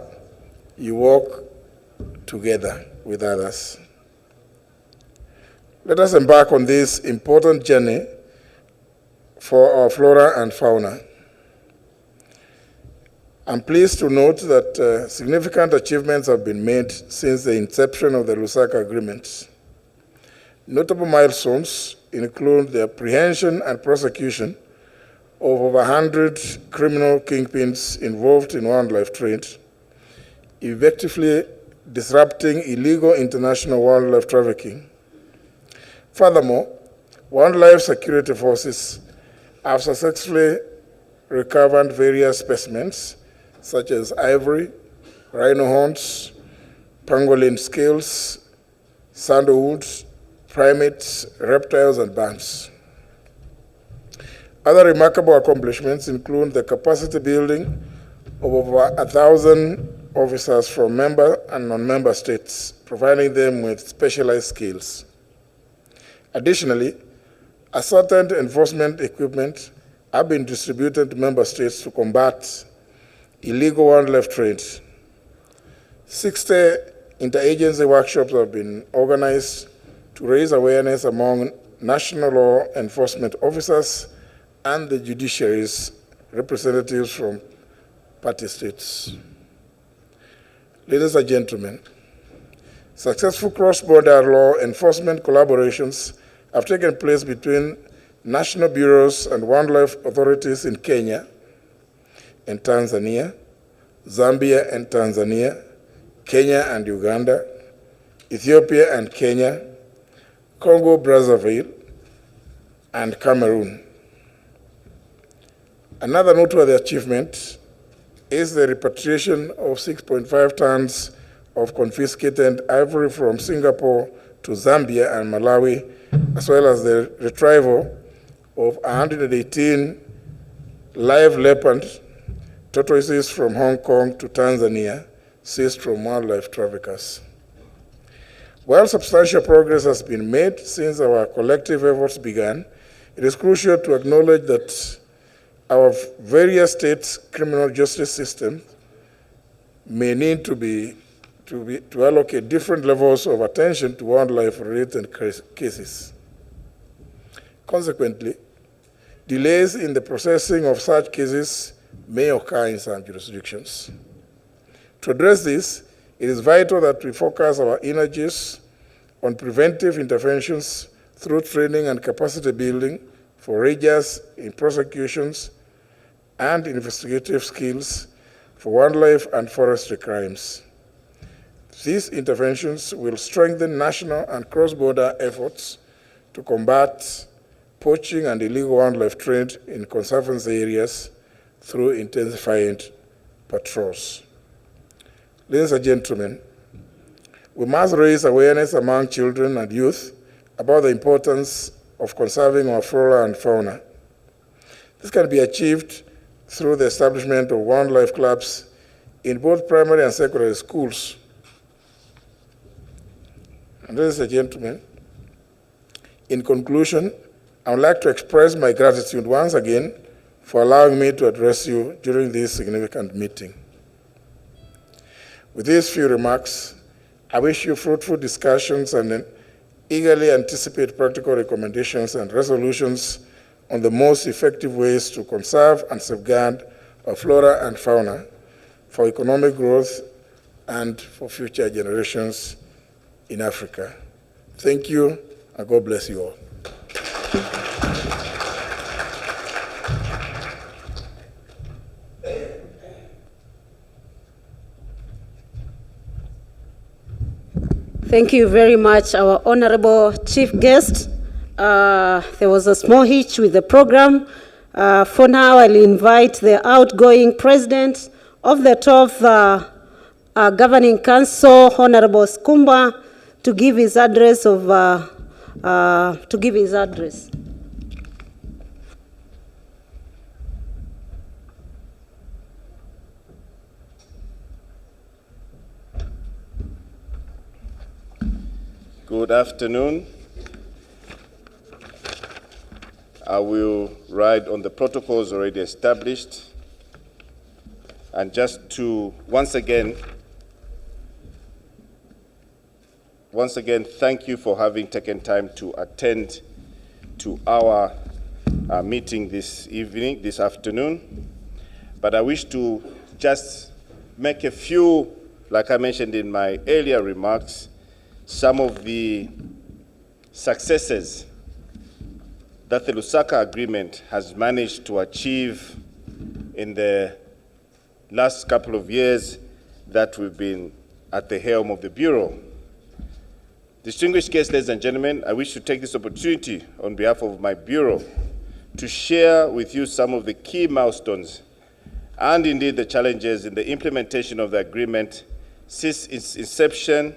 you walk together with others. Let us embark on this important journey for our flora and fauna. I'm pleased to note that significant achievements have been made since the inception of the Lusaka Agreement. Notable milestones include the apprehension and prosecution of over 100 criminal kingpins involved in wildlife trade, effectively disrupting illegal international wildlife trafficking. Furthermore, wildlife security forces have successfully recovered various specimens such as ivory, rhino horns, pangolin scales, sandalwoods, primates, reptiles, and bats. Other remarkable accomplishments include the capacity building of over 1,000 officers from member and non-member states, providing them with specialized skills. Additionally, assorted enforcement equipment have been distributed to member states to combat illegal wildlife trade. 60 interagency workshops have been organized to raise awareness among national law enforcement officers and the judiciary's representatives from party states. Ladies and gentlemen, successful cross-border law enforcement collaborations have taken place between national bureaus and wildlife authorities in Kenya and Tanzania, Zambia and Tanzania, Kenya and Uganda, Ethiopia and Kenya, Congo Brazzaville, and Cameroon. Another noteworthy achievement is the repatriation of 6.5 tons of confiscated ivory from Singapore to Zambia and Malawi, as well as the retrieval of 118 live leopard tortoises from Hong Kong to Tanzania, seized from wildlife traffickers. While substantial progress has been made since our collective efforts began, it is crucial to acknowledge that our various states' criminal justice systems may need to allocate different levels of attention to wildlife-related cases. Consequently, delays in the processing of such cases may occur in some jurisdictions. To address this, it is vital that we focus our energies on preventive interventions through training and capacity building for rangers in prosecutions and investigative skills for wildlife and forestry crimes. These interventions will strengthen national and cross-border efforts to combat poaching and illegal wildlife trade in conservancy areas through intensified patrols. Ladies and gentlemen, we must raise awareness among children and youth about the importance of conserving our flora and fauna. This can be achieved through the establishment of wildlife clubs in both primary and secondary schools. And ladies and gentlemen, in conclusion, I would like to express my gratitude once again for allowing me to address you during this significant meeting. With these few remarks, I wish you fruitful discussions and eagerly anticipate practical recommendations and resolutions on the most effective ways to conserve and safeguard our flora and fauna for economic growth and for future generations in Africa. Thank you, and God bless you all. Thank you very much, our honorable chief guest. There was a small hitch with the program. For now, I'll invite the outgoing president of the 12th Governing Council, Honorable Skumba, to give his address. Good afternoon. I will ride on the protocols already established. And just to once again, thank you for having taken time to attend to our meeting this afternoon. But I wish to just make a few, like I mentioned in my earlier remarks, some of the successes that the Lusaka Agreement has managed to achieve in the last couple of years that we've been at the helm of the Bureau. Distinguished guests, ladies and gentlemen, I wish to take this opportunity on behalf of my Bureau to share with you some of the key milestones and indeed the challenges in the implementation of the agreement since its inception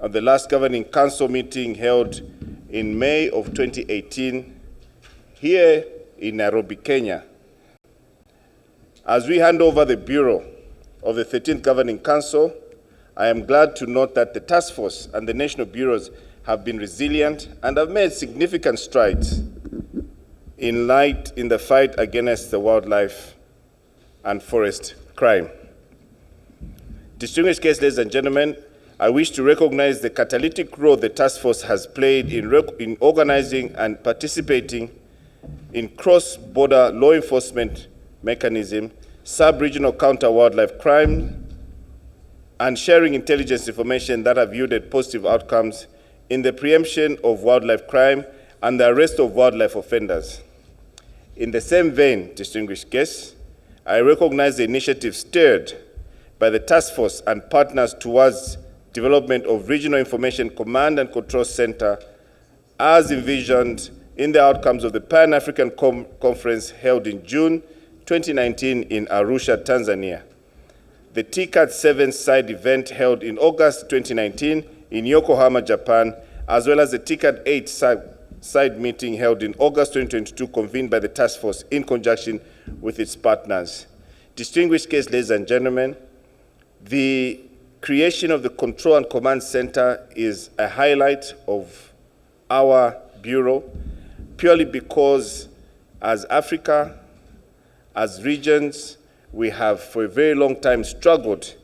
at the last Governing Council meeting held in May of 2018 here in Nairobi, Kenya. As we hand over the Bureau of the 13th Governing Council, I am glad to note that the task force and the national bureaus have been resilient and have made significant strides in the fight against the wildlife and forest crime. Distinguished guests, ladies and gentlemen, I wish to recognize the catalytic role the task force has played in organizing and participating in cross-border law enforcement mechanism, sub-regional counter-wildlife crime, and sharing intelligence information that have yielded positive outcomes in the preemption of wildlife crime and the arrest of wildlife offenders. In the same vein, distinguished guests, I recognize the initiative stirred by the task force and partners towards development of Regional Information Command and Control Center as envisioned in the outcomes of the Pan-African Conference held in June 2019 in Arusha, Tanzania. The TCAT 7 side event held in August 2019 in Yokohama, Japan, as well as the TCAT 8 side meeting held in August 2022 convened by the task force in conjunction with its partners. Distinguished guests, ladies and gentlemen, the creation of the Control and Command Center is a highlight of our Bureau, purely because as Africa, as regions, we have for a very long time struggled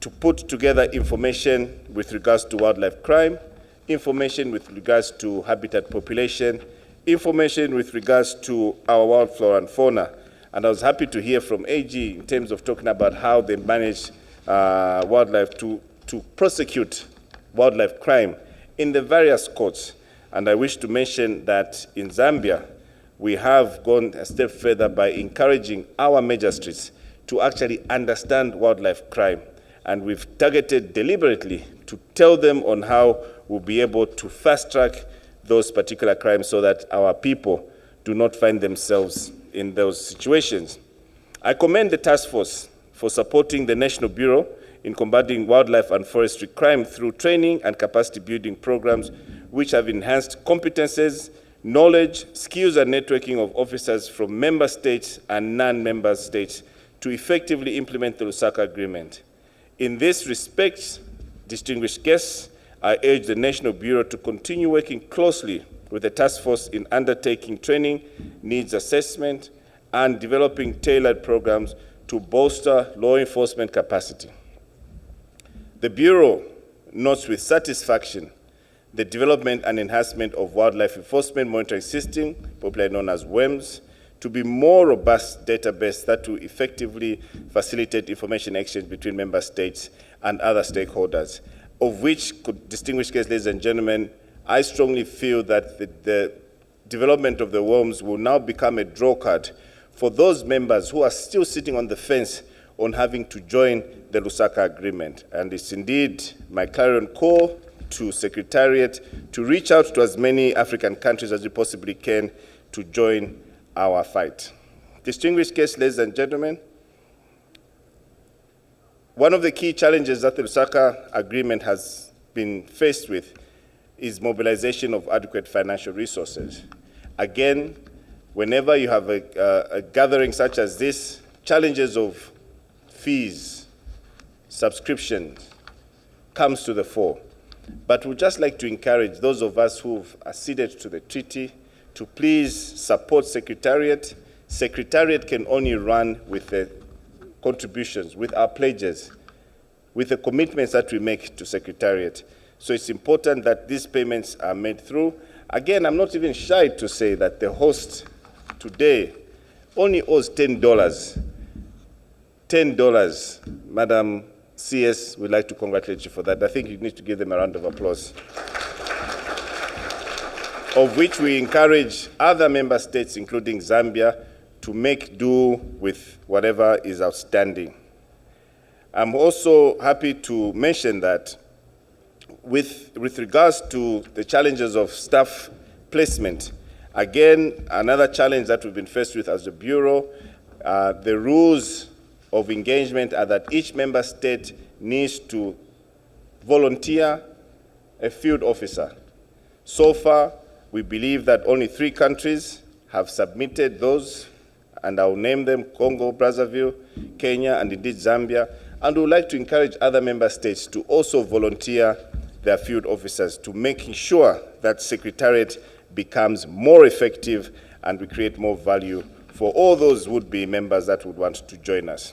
to put together information with regards to wildlife crime, information with regards to habitat population, information with regards to our wild flora and fauna. And I was happy to hear from AG in terms of talking about how they manage wildlife to prosecute wildlife crime in the various courts. And I wish to mention that in Zambia, we have gone a step further by encouraging our magistrates to actually understand wildlife crime. And we've targeted deliberately to tell them on how we'll be able to fast-track those particular crimes so that our people do not find themselves in those situations. I commend the task force for supporting the National Bureau in combating wildlife and forestry crime through training and capacity building programs which have enhanced competences, knowledge, skills, and networking of officers from member states and non-member states to effectively implement the Lusaka Agreement. In this respect, distinguished guests, I urge the National Bureau to continue working closely with the task force in undertaking training, needs assessment, and developing tailored programs to bolster law enforcement capacity. The Bureau notes with satisfaction the development and enhancement of wildlife enforcement monitoring system, popularly known as WEMS, to be more robust database that will effectively facilitate information exchange between member states and other stakeholders, of which, distinguished guests, ladies and gentlemen, I strongly feel that the development of the WEMS will now become a draw card for those members who are still sitting on the fence on having to join the Lusaka Agreement. And it's indeed my clarion call to Secretariat to reach out to as many African countries as we possibly can to join our fight. Distinguished guests, ladies and gentlemen, one of the key challenges that the Lusaka Agreement has been faced with is mobilization of adequate financial resources. Again, whenever you have a gathering such as this, challenges of fees, subscriptions comes to the fore. But we'd just like to encourage those of us who've acceded to the treaty to please support Secretariat. Secretariat can only run with the contributions, with our pledges, with the commitments that we make to Secretariat. So it's important that these payments are made through. Again, I'm not even shy to say that the host today only owes $10. $10. Madam CS, we'd like to congratulate you for that. I think you need to give them a round of applause. Of which we encourage other member states, including Zambia, to make do with whatever is outstanding. I'm also happy to mention that with regards to the challenges of staff placement, again, another challenge that we've been faced with as the Bureau, the rules of engagement are that each member state needs to volunteer a field officer. So far, we believe that only 3 countries have submitted those, and I'll name them: Congo, Brazzaville, Kenya, and indeed Zambia. And we would like to encourage other member states to also volunteer their field officers to making sure that Secretariat becomes more effective and we create more value for all those would-be members that would want to join us.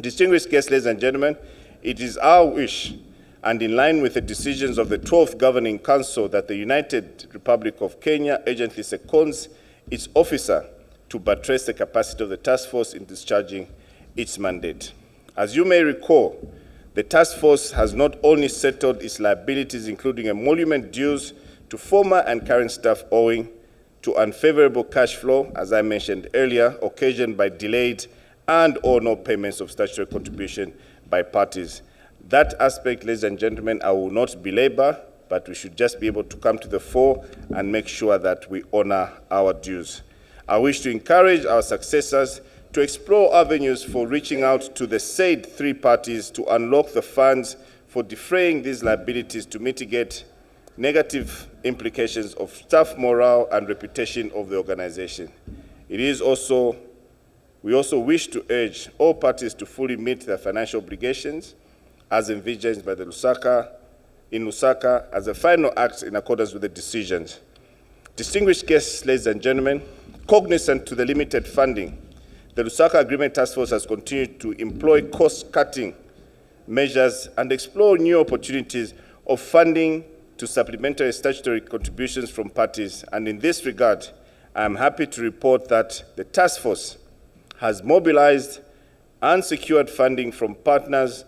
Distinguished guests, ladies and gentlemen, it is our wish, and in line with the decisions of the 12th Governing Council, that the United Republic of Kenya urgently seconds its officer to buttress the capacity of the task force in discharging its mandate. As you may recall, the task force has not only settled its liabilities, including emolument dues to former and current staff owing to unfavorable cash flow, as I mentioned earlier, occasioned by delayed and/or no payments of statutory contribution by parties. That aspect, ladies and gentlemen, I will not belabor, but we should just be able to come to the fore and make sure that we honor our dues. I wish to encourage our successors to explore avenues for reaching out to the said 3 parties to unlock the funds for defraying these liabilities to mitigate negative implications of staff morale and reputation of the organization. We also wish to urge all parties to fully meet their financial obligations as envisaged by the Lusaka as a final act in accordance with the decisions. Distinguished guests, ladies and gentlemen, cognizant to the limited funding, the Lusaka Agreement Task Force has continued to employ cost-cutting measures and explore new opportunities of funding to supplementary statutory contributions from parties. And in this regard, I am happy to report that the task force has mobilized and secured funding from partners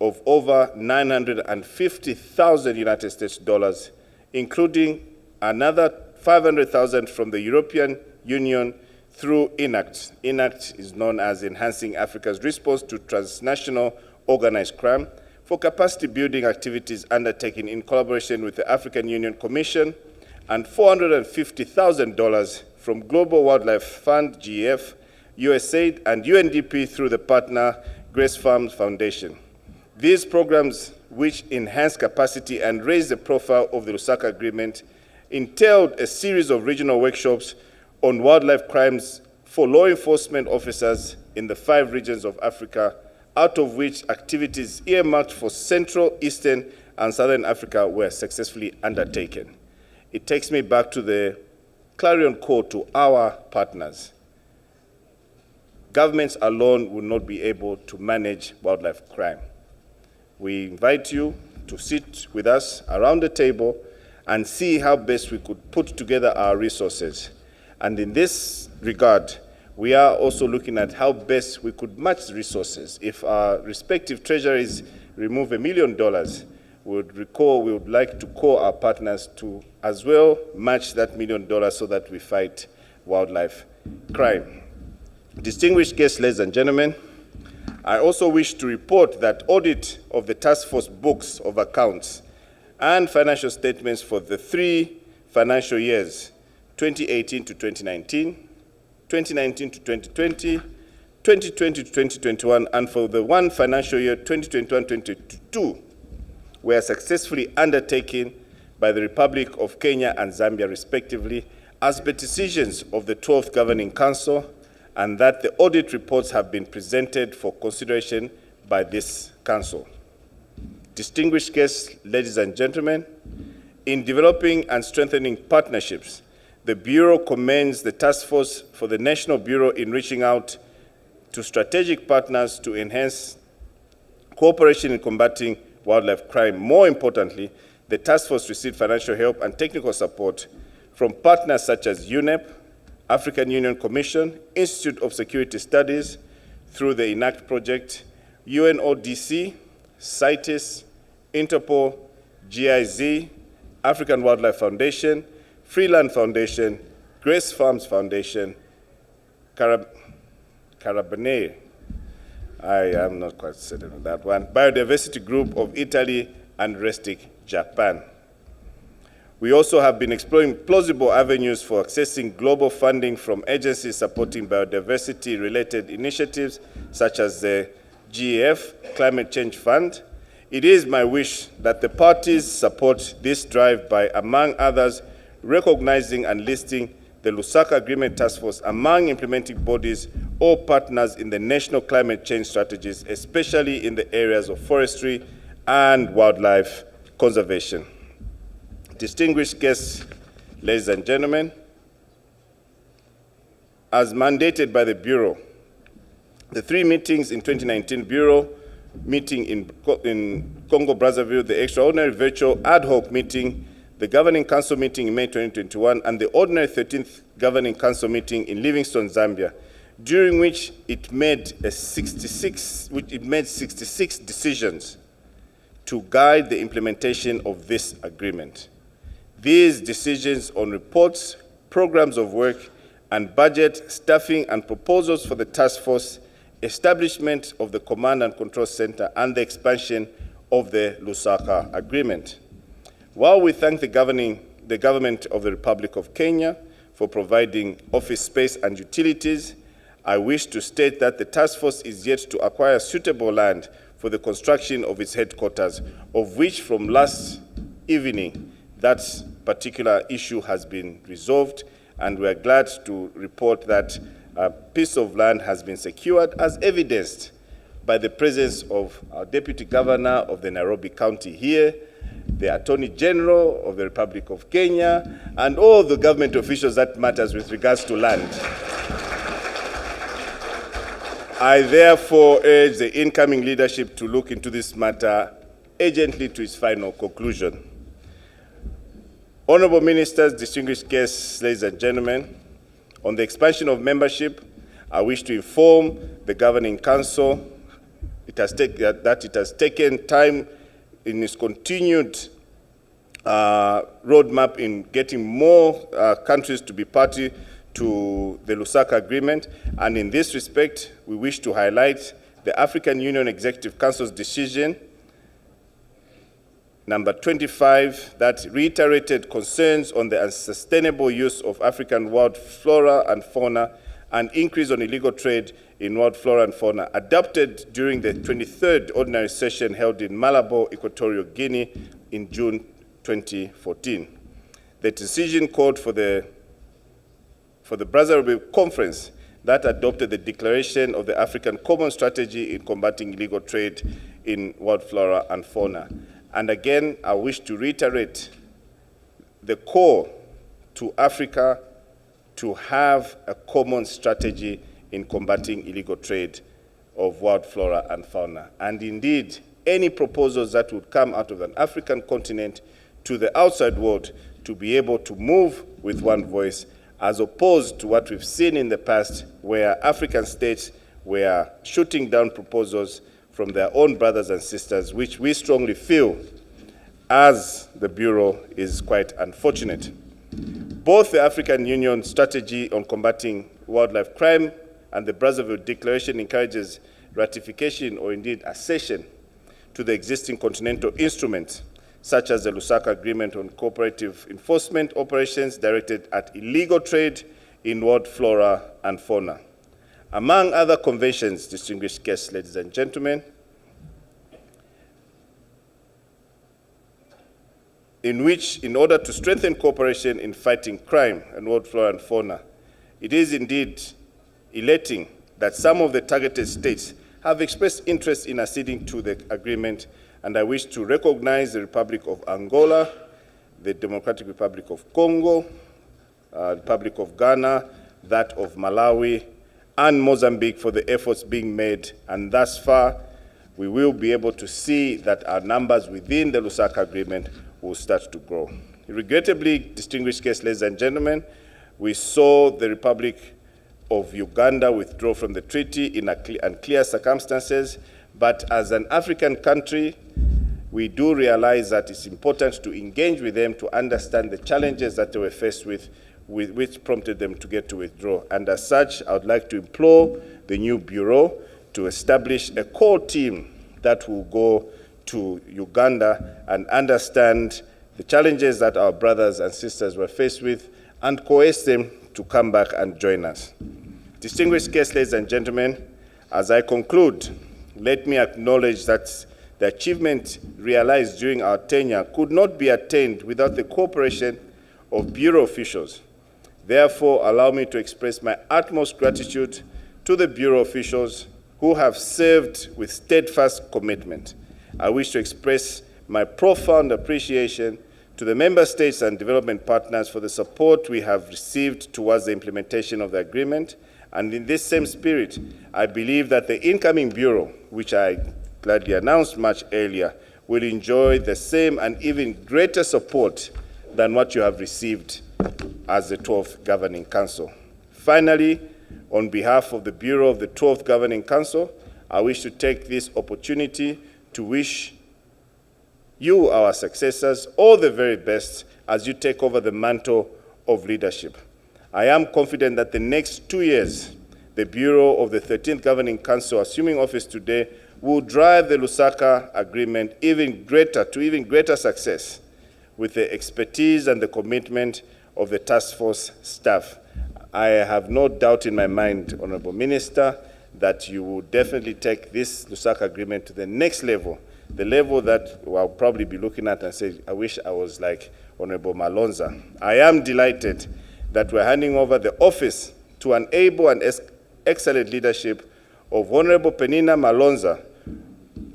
of over 950,000 United States dollars, including another 500,000 from the European Union through ENACT. ENACT is known as Enhancing Africa's Response to Transnational Organized Crime, for capacity building activities undertaken in collaboration with the African Union Commission, and $450,000 from Global Wildlife Fund, GEF, USAID, and UNDP through the partner Grace Farms Foundation. These programs, which enhance capacity and raise the profile of the Lusaka Agreement, entailed a series of regional workshops on wildlife crimes for law enforcement officers in the 5 regions of Africa, out of which activities earmarked for Central, Eastern, and Southern Africa were successfully undertaken. It takes me back to the clarion call to our partners. Governments alone will not be able to manage wildlife crime. We invite you to sit with us around the table and see how best we could put together our resources. And in this regard, we are also looking at how best we could match the resources. If our respective treasuries remove $1 million, we would like to call our partners to as well match that $1 million so that we fight wildlife crime. Distinguished guests, ladies and gentlemen, I also wish to report that audit of the task force books of accounts and financial statements for the 3 financial years, 2018 to 2019, 2019 to 2020, 2020 to 2021, and for the 1 financial year, 2021-2022, were successfully undertaken by the Republic of Kenya and Zambia, respectively, as per decisions of the 12th Governing Council, and that the audit reports have been presented for consideration by this Council. Distinguished guests, ladies and gentlemen, in developing and strengthening partnerships, the Bureau commends the Task Force for the National Bureau in reaching out to strategic partners to enhance cooperation in combating wildlife crime. More importantly, the Task Force received financial help and technical support from partners such as UNEP, African Union Commission, Institute of Security Studies, through the ENACT project, UNODC, CITES, Interpol, GIZ, African Wildlife Foundation, Freeland Foundation, Grace Farms Foundation, Carabineri, I am not quite certain on that one, Biodiversity Group of Italy, and Restic, Japan. We also have been exploring plausible avenues for accessing global funding from agencies supporting biodiversity-related initiatives, such as the GEF, Climate Change Fund. It is my wish that the parties support this drive by, among others, recognizing and listing the Lusaka Agreement Task Force among implementing bodies or partners in the national climate change strategies, especially in the areas of forestry and wildlife conservation. Distinguished guests, ladies and gentlemen, as mandated by the Bureau, the 3 meetings in 2019 Bureau meeting in Congo-Brazzaville, the extraordinary virtual ad hoc meeting, the Governing Council meeting in May 2021, and the ordinary 13th Governing Council meeting in Livingstone, Zambia, during which it made 66 decisions to guide the implementation of this agreement. These decisions on reports, programs of work, and budget, staffing, and proposals for the task force, establishment of the Command and Control Center, and the expansion of the Lusaka Agreement. While we thank the government of the Republic of Kenya for providing office space and utilities, I wish to state that the task force is yet to acquire suitable land for the construction of its headquarters, of which from last evening, that particular issue has been resolved, and we are glad to report that a piece of land has been secured, as evidenced by the presence of our Deputy Governor of the Nairobi County here, the Attorney General of the Republic of Kenya, and all the government officials that matters with regards to land. I therefore urge the incoming leadership to look into this matter urgently to its final conclusion. Honorable Ministers, distinguished guests, ladies and gentlemen, on the expansion of membership, I wish to inform the Governing Council that it has taken time in its continued roadmap in getting more countries to be party to the Lusaka Agreement, and in this respect, we wish to highlight the African Union Executive Council's decision number 25 that reiterated concerns on the unsustainable use of African wild flora and fauna and increase on illegal trade in wild flora and fauna, adopted during the 23rd ordinary session held in Malabo, Equatorial Guinea in June 2014. The decision called for the Brazzaville Conference that adopted the declaration of the African Common Strategy in combating illegal trade in wild flora and fauna. And again, I wish to reiterate the call to Africa to have a common strategy in combating illegal trade of wild flora and fauna. And indeed, any proposals that would come out of an African continent to the outside world to be able to move with one voice, as opposed to what we've seen in the past, where African states were shooting down proposals from their own brothers and sisters, which we strongly feel, as the Bureau, is quite unfortunate. Both the African Union strategy on combating wildlife crime and the Brazzaville Declaration encourages ratification or indeed accession to the existing continental instruments, such as the Lusaka Agreement on cooperative enforcement operations directed at illegal trade in wild flora and fauna. Among other conventions, distinguished guests, ladies and gentlemen, in which, in order to strengthen cooperation in fighting crime and wild flora and fauna, it is indeed elating that some of the targeted states have expressed interest in acceding to the agreement, and I wish to recognize the Republic of Angola, the Democratic Republic of Congo, Republic of Ghana, that of Malawi, and Mozambique for the efforts being made, and thus far, we will be able to see that our numbers within the Lusaka Agreement will start to grow. Regrettably, distinguished guests, ladies and gentlemen, we saw the Republic of Uganda withdraw from the treaty in unclear circumstances, but as an African country, we do realize that it's important to engage with them to understand the challenges that they were faced with which prompted them to get to withdraw. And as such, I would like to implore the new Bureau to establish a core team that will go to Uganda and understand the challenges that our brothers and sisters were faced with and coerce them to come back and join us. Distinguished guests, ladies and gentlemen, as I conclude, let me acknowledge that the achievement realized during our tenure could not be attained without the cooperation of Bureau officials. Therefore, allow me to express my utmost gratitude to the Bureau officials who have served with steadfast commitment. I wish to express my profound appreciation to the member states and development partners for the support we have received towards the implementation of the agreement. And in this same spirit, I believe that the incoming Bureau, which I gladly announced much earlier, will enjoy the same and even greater support than what you have received as the 12th Governing Council. Finally, on behalf of the Bureau of the 12th Governing Council, I wish to take this opportunity to wish you, our successors, all the very best as you take over the mantle of leadership. I am confident that the next 2 years, the Bureau of the 13th Governing Council, assuming office today, will drive the Lusaka agreement to even greater success with the expertise and the commitment of the task force staff. I have no doubt in my mind, Honorable Minister, that you will definitely take this Lusaka agreement to the next level, the level that I'll probably be looking at and say, I wish I was like Honorable Malonza. I am delighted that we're handing over the office to an able and excellent leadership of Honorable Penina Malonza,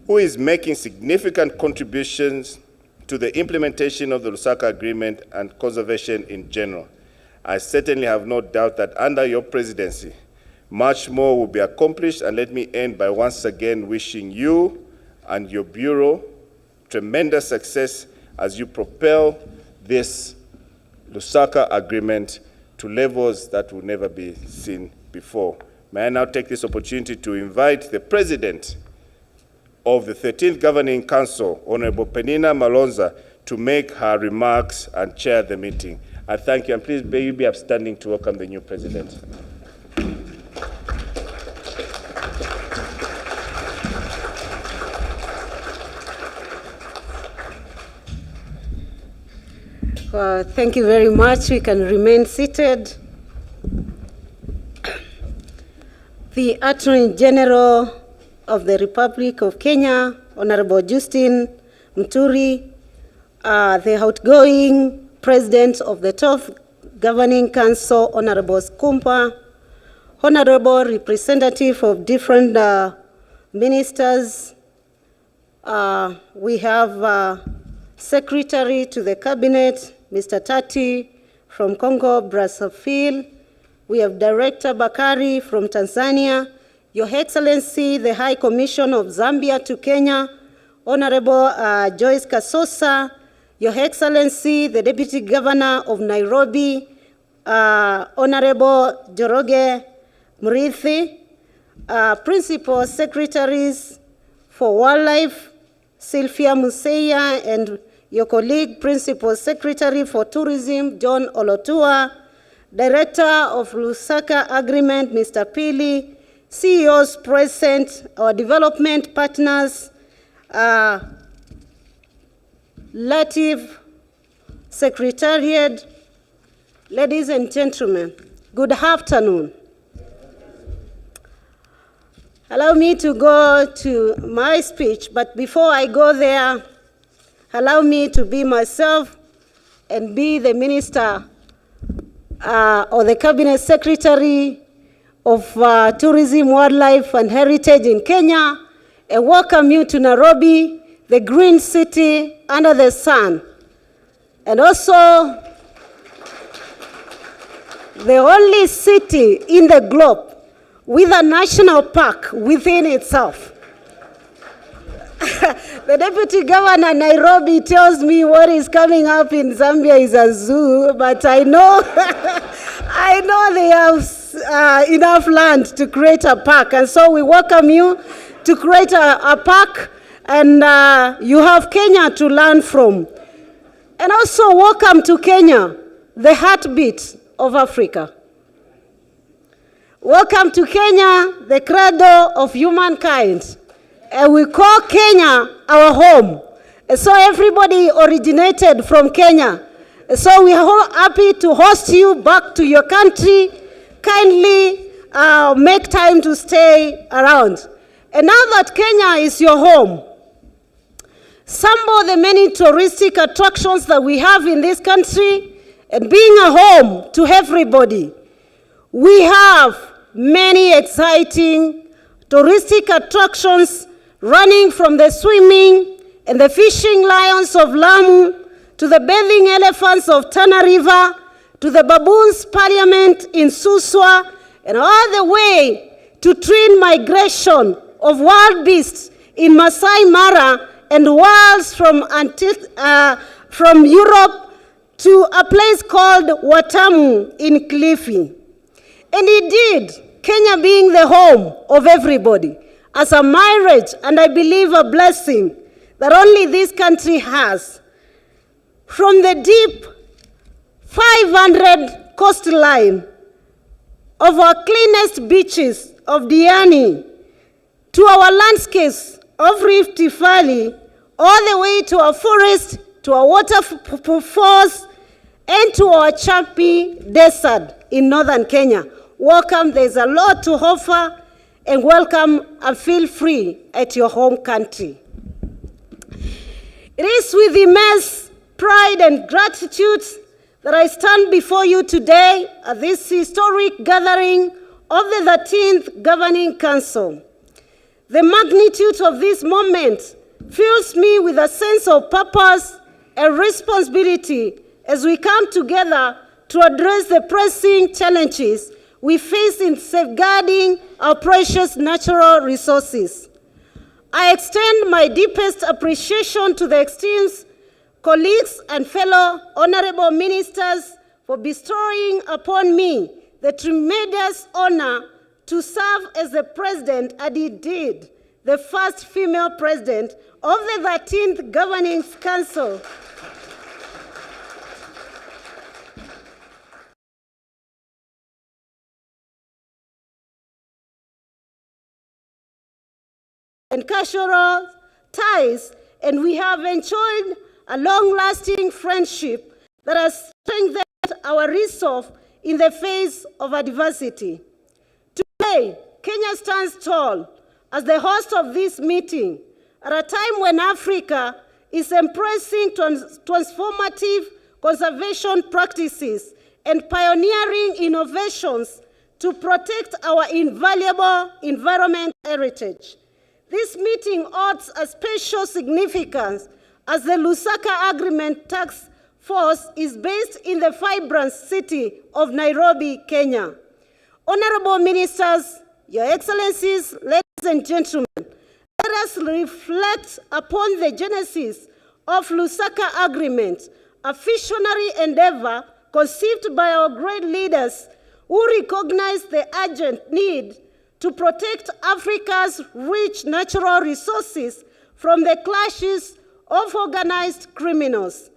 who is making significant contributions to the implementation of the Lusaka Agreement and conservation in general. I certainly have no doubt that under your presidency, much more will be accomplished, and let me end by once again wishing you and your Bureau tremendous success as you propel this Lusaka Agreement to levels that will never be seen before. May I now take this opportunity to invite the President of the 13th Governing Council, Honorable Penina Malonza, to make her remarks and chair the meeting. I thank you, and please may you be upstanding to welcome the new President. Thank you very much. We can remain seated. The Attorney General of the Republic of Kenya, Honorable Justin Muturi, the outgoing President of the 12th Governing Council, Honorable Skumpa, Honorable Representative of different ministers. We have Secretary to the Cabinet, Mr. Tati from Congo, Brazzaville. We have Director Bakari from Tanzania. Your Excellency, the High Commission of Zambia to Kenya, Honorable Joyce Kasosa. Your Excellency, the Deputy Governor of Nairobi, Honorable Joroge Murithi. Principal Secretaries for Wildlife, Sylvia Museya, and your colleague, Principal Secretary for Tourism, John Olotua, Director of Lusaka Agreement, Mr. Pili, CEOs present, our development partners, Latif, Secretariat, ladies and gentlemen, good afternoon. Allow me to go to my speech, but before I go there, allow me to be myself and be the Minister or the Cabinet Secretary of Tourism, Wildlife and Heritage in Kenya, and welcome you to Nairobi, the green city under the sun. And also, the only city in the globe with a national park within itself. The Deputy Governor Nairobi tells me what is coming up in Zambia is a zoo, but I know, I know they have enough land to create a park, and so we welcome you to create a park, and you have Kenya to learn from. And also welcome to Kenya, the heartbeat of Africa. Welcome to Kenya, the cradle of humankind. And we call Kenya our home. And so everybody originated from Kenya. And so we are all happy to host you back to your country. Kindly make time to stay around. And now that Kenya is your home, some of the many touristic attractions that we have in this country, and being a home to everybody, we have many exciting touristic attractions running from the swimming and the fishing lions of Lamu to the bathing elephants of Tana River to the baboons parliament in Suswa and all the way to twin migration of wild beasts in Masai Mara and wilds from Europe to a place called Watamu in Kilifi. And indeed, Kenya being the home of everybody, as a marriage and I believe a blessing that only this country has. From the deep 500 coastline of our cleanest beaches of Diani to our landscapes of Rift Valley, all the way to our forest, to our waterfalls, and to our Champi Desert in northern Kenya. Welcome, there's a lot to offer, and welcome and feel free at your home country. It is with immense pride and gratitude that I stand before you today at this historic gathering of the 13th Governing Council. The magnitude of this moment fills me with a sense of purpose and responsibility as we come together to address the pressing challenges we face in safeguarding our precious natural resources. I extend my deepest appreciation to the esteemed colleagues and fellow honorable ministers for bestowing upon me the tremendous honor to serve as the president, and indeed the first female president of the 13th Governing Council. And cultural ties, and we have enjoyed a long-lasting friendship that has strengthened our resolve in the face of adversity. Today, Kenya stands tall as the host of this meeting at a time when Africa is embracing transformative conservation practices and pioneering innovations to protect our invaluable environment heritage. This meeting holds a special significance as the Lusaka Agreement Task Force is based in the vibrant city of Nairobi, Kenya. Honorable ministers, your excellencies, ladies and gentlemen, let us reflect upon the genesis of Lusaka Agreement, a visionary endeavor conceived by our great leaders who recognized the urgent need to protect Africa's rich natural resources from the clashes of organized criminals.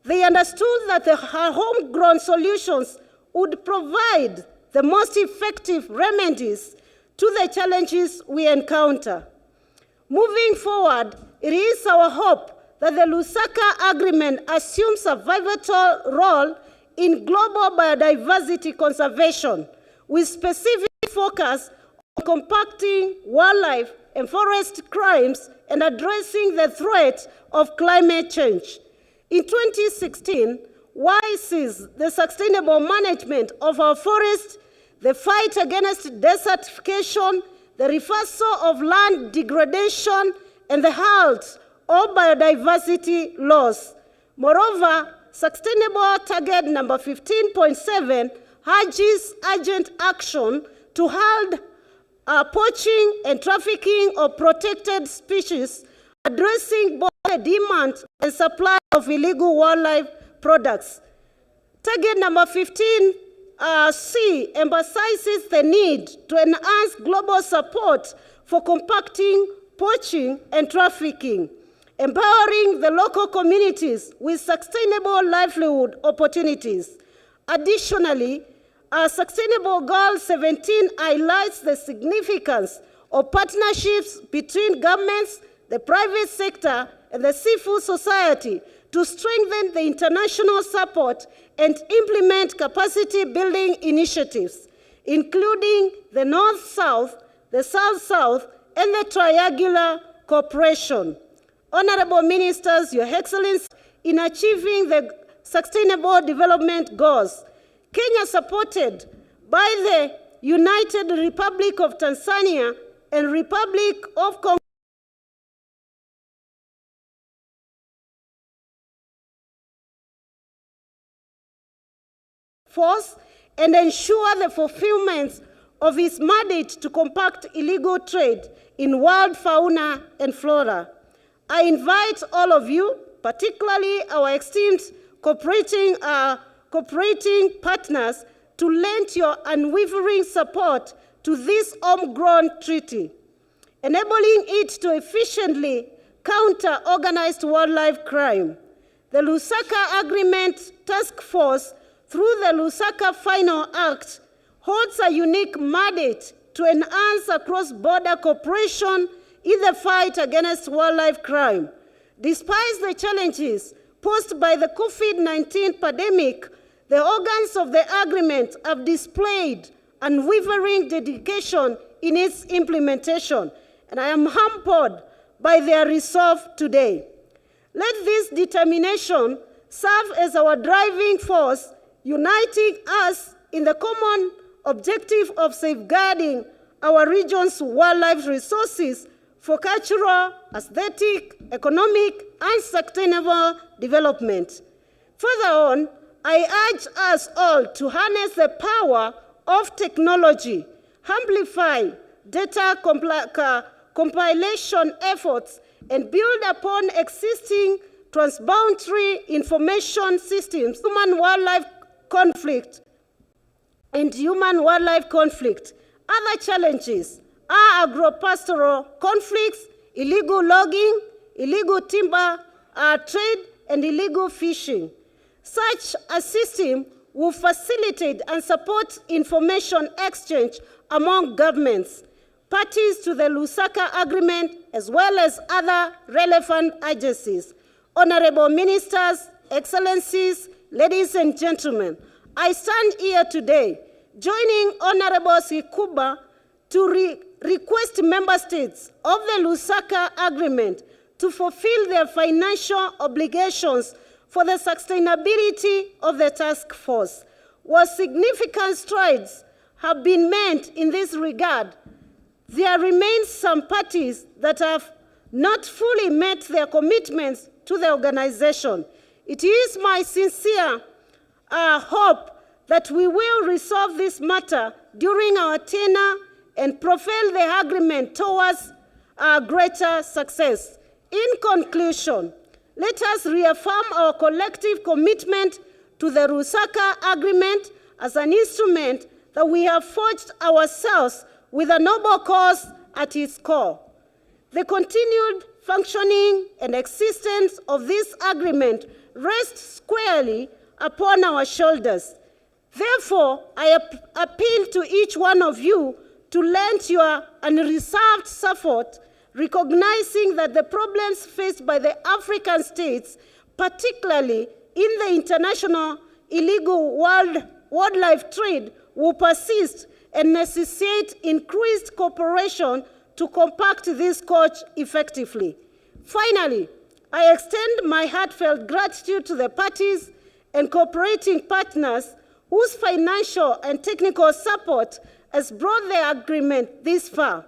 They understood that the homegrown solutions would provide the most effective remedies to the challenges we encounter. Moving forward, it is our hope that the Lusaka Agreement assumes a pivotal role in global biodiversity conservation, with specific focus on combating wildlife and forest crimes and addressing the threat of climate change. In 2016, YC's the sustainable management of our forests, the fight against desertification, the reversal of land degradation, and the halt of biodiversity loss. Moreover, Sustainable Target number 15.7 urges urgent action to halt poaching and trafficking of protected species, addressing both the demand and supply of illegal wildlife products. Target number 15C emphasizes the need to enhance global support for combating poaching and trafficking, empowering the local communities with sustainable livelihood opportunities. Additionally, Our Sustainable Goal 17 highlights the significance of partnerships between governments, the private sector, and the civil society to strengthen the international support and implement capacity-building initiatives, including the North-South, the South-South, and the Triangular Cooperation. Honorable Ministers, Your Excellency, in achieving the Sustainable Development Goals, Kenya, supported by the United Republic of Tanzania and Republic of Congo, force and ensure the fulfillment of its mandate to combat illegal trade in wild fauna and flora. I invite all of you, particularly our esteemed cooperating partners, to lend your unwavering support to this homegrown treaty, enabling it to efficiently counter organized wildlife crime. The Lusaka Agreement Task Force, through the Lusaka Final Act, holds a unique mandate to enhance cross-border cooperation in the fight against wildlife crime. Despite the challenges posed by the COVID-19 pandemic, the organs of the agreement have displayed unwavering dedication in its implementation, and I am humbled by their resolve today. Let this determination serve as our driving force, uniting us in the common objective of safeguarding our region's wildlife resources for cultural, aesthetic, economic, and sustainable development. Further on, I urge us all to harness the power of technology, amplify data compilation efforts, and build upon existing transboundary information systems, human-wildlife conflict. Other challenges are agropastoral conflicts, illegal logging, illegal timber trade, and illegal fishing. Such a system will facilitate and support information exchange among governments, parties to the Lusaka Agreement, as well as other relevant agencies. Honorable Ministers, Excellencies, ladies and gentlemen, I stand here today joining Honorable Sikuba to request member states of the Lusaka Agreement to fulfill their financial obligations for the sustainability of the task force. While significant strides have been made in this regard, there remain some parties that have not fully met their commitments to the organization. It is my sincere hope that we will resolve this matter during our tenure and propel the agreement towards greater success. In conclusion, let us reaffirm our collective commitment to the Lusaka Agreement as an instrument that we have forged ourselves with a noble cause at its core. The continued functioning and existence of this agreement rests squarely upon our shoulders. Therefore, I appeal to each one of you to lend your unreserved support, recognizing that the problems faced by the African states, particularly in the international illegal wildlife trade, will persist and necessitate increased cooperation to combat this scourge effectively. Finally, I extend my heartfelt gratitude to the parties and cooperating partners whose financial and technical support has brought the agreement this far.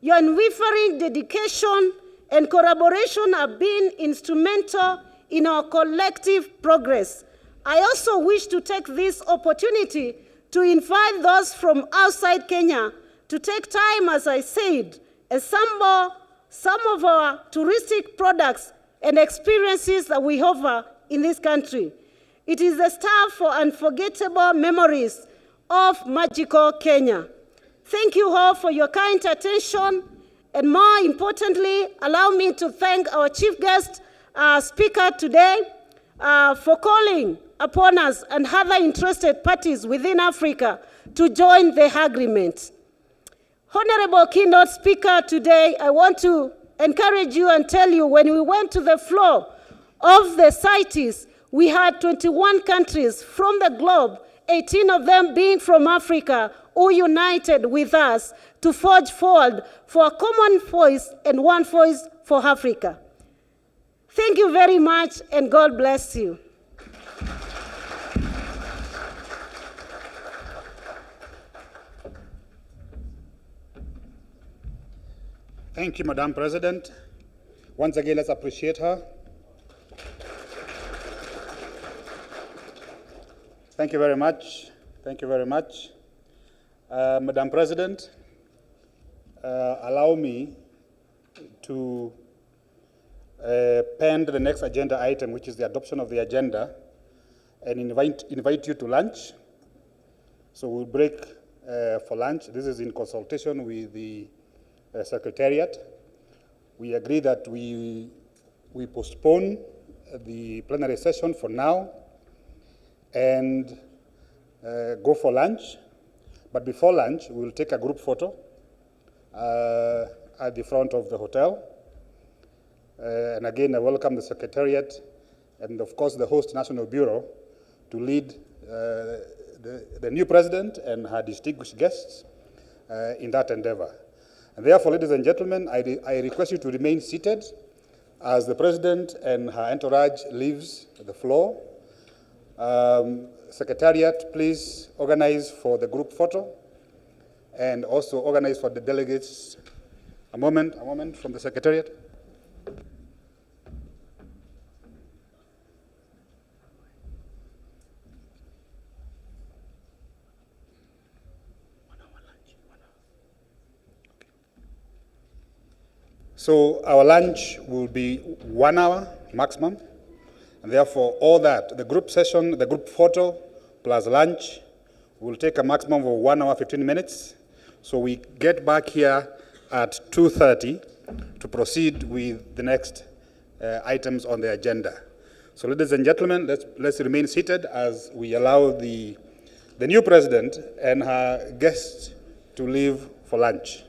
Your unwavering dedication and collaboration have been instrumental in our collective progress. I also wish to take this opportunity to invite those from outside Kenya to take time, as I said, and sample some of our touristic products and experiences that we offer in this country. It is the start for unforgettable memories of magical Kenya. Thank you all for your kind attention, and more importantly, allow me to thank our chief guest speaker today for calling upon us and other interested parties within Africa to join the agreement. Honorable keynote speaker, today I want to encourage you and tell you, when we went to the floor of the CITES, we had 21 countries from the globe, 18 of them being from Africa, who united with us to forge forward for a common voice and one voice for Africa. Thank you very much, and God bless you. Thank you, Madam President. Once again, let's appreciate her. Thank you very much. Thank you very much. Madam President, allow me to pen the next agenda item, which is the adoption of the agenda, and invite you to lunch. So we'll break for lunch. This is in consultation with the Secretariat. We agree that we postpone the plenary session for now and go for lunch. But before lunch, we will take a group photo at the front of the hotel. And again, I welcome the Secretariat and, of course, the host National Bureau to lead the new president and her distinguished guests in that endeavor. And therefore, ladies and gentlemen, I request you to remain seated as the president and her entourage leaves the floor. Secretariat, please organize for the group photo and also organize for the delegates. A moment from the Secretariat. So our lunch will be 1 hour maximum, and therefore all that, the group session, the group photo, plus lunch, will take a maximum of 1 hour, 15 minutes. So we get back here at 2:30 to proceed with the next items on the agenda. So ladies and gentlemen, let's remain seated as we allow the new president and her guests to leave for lunch.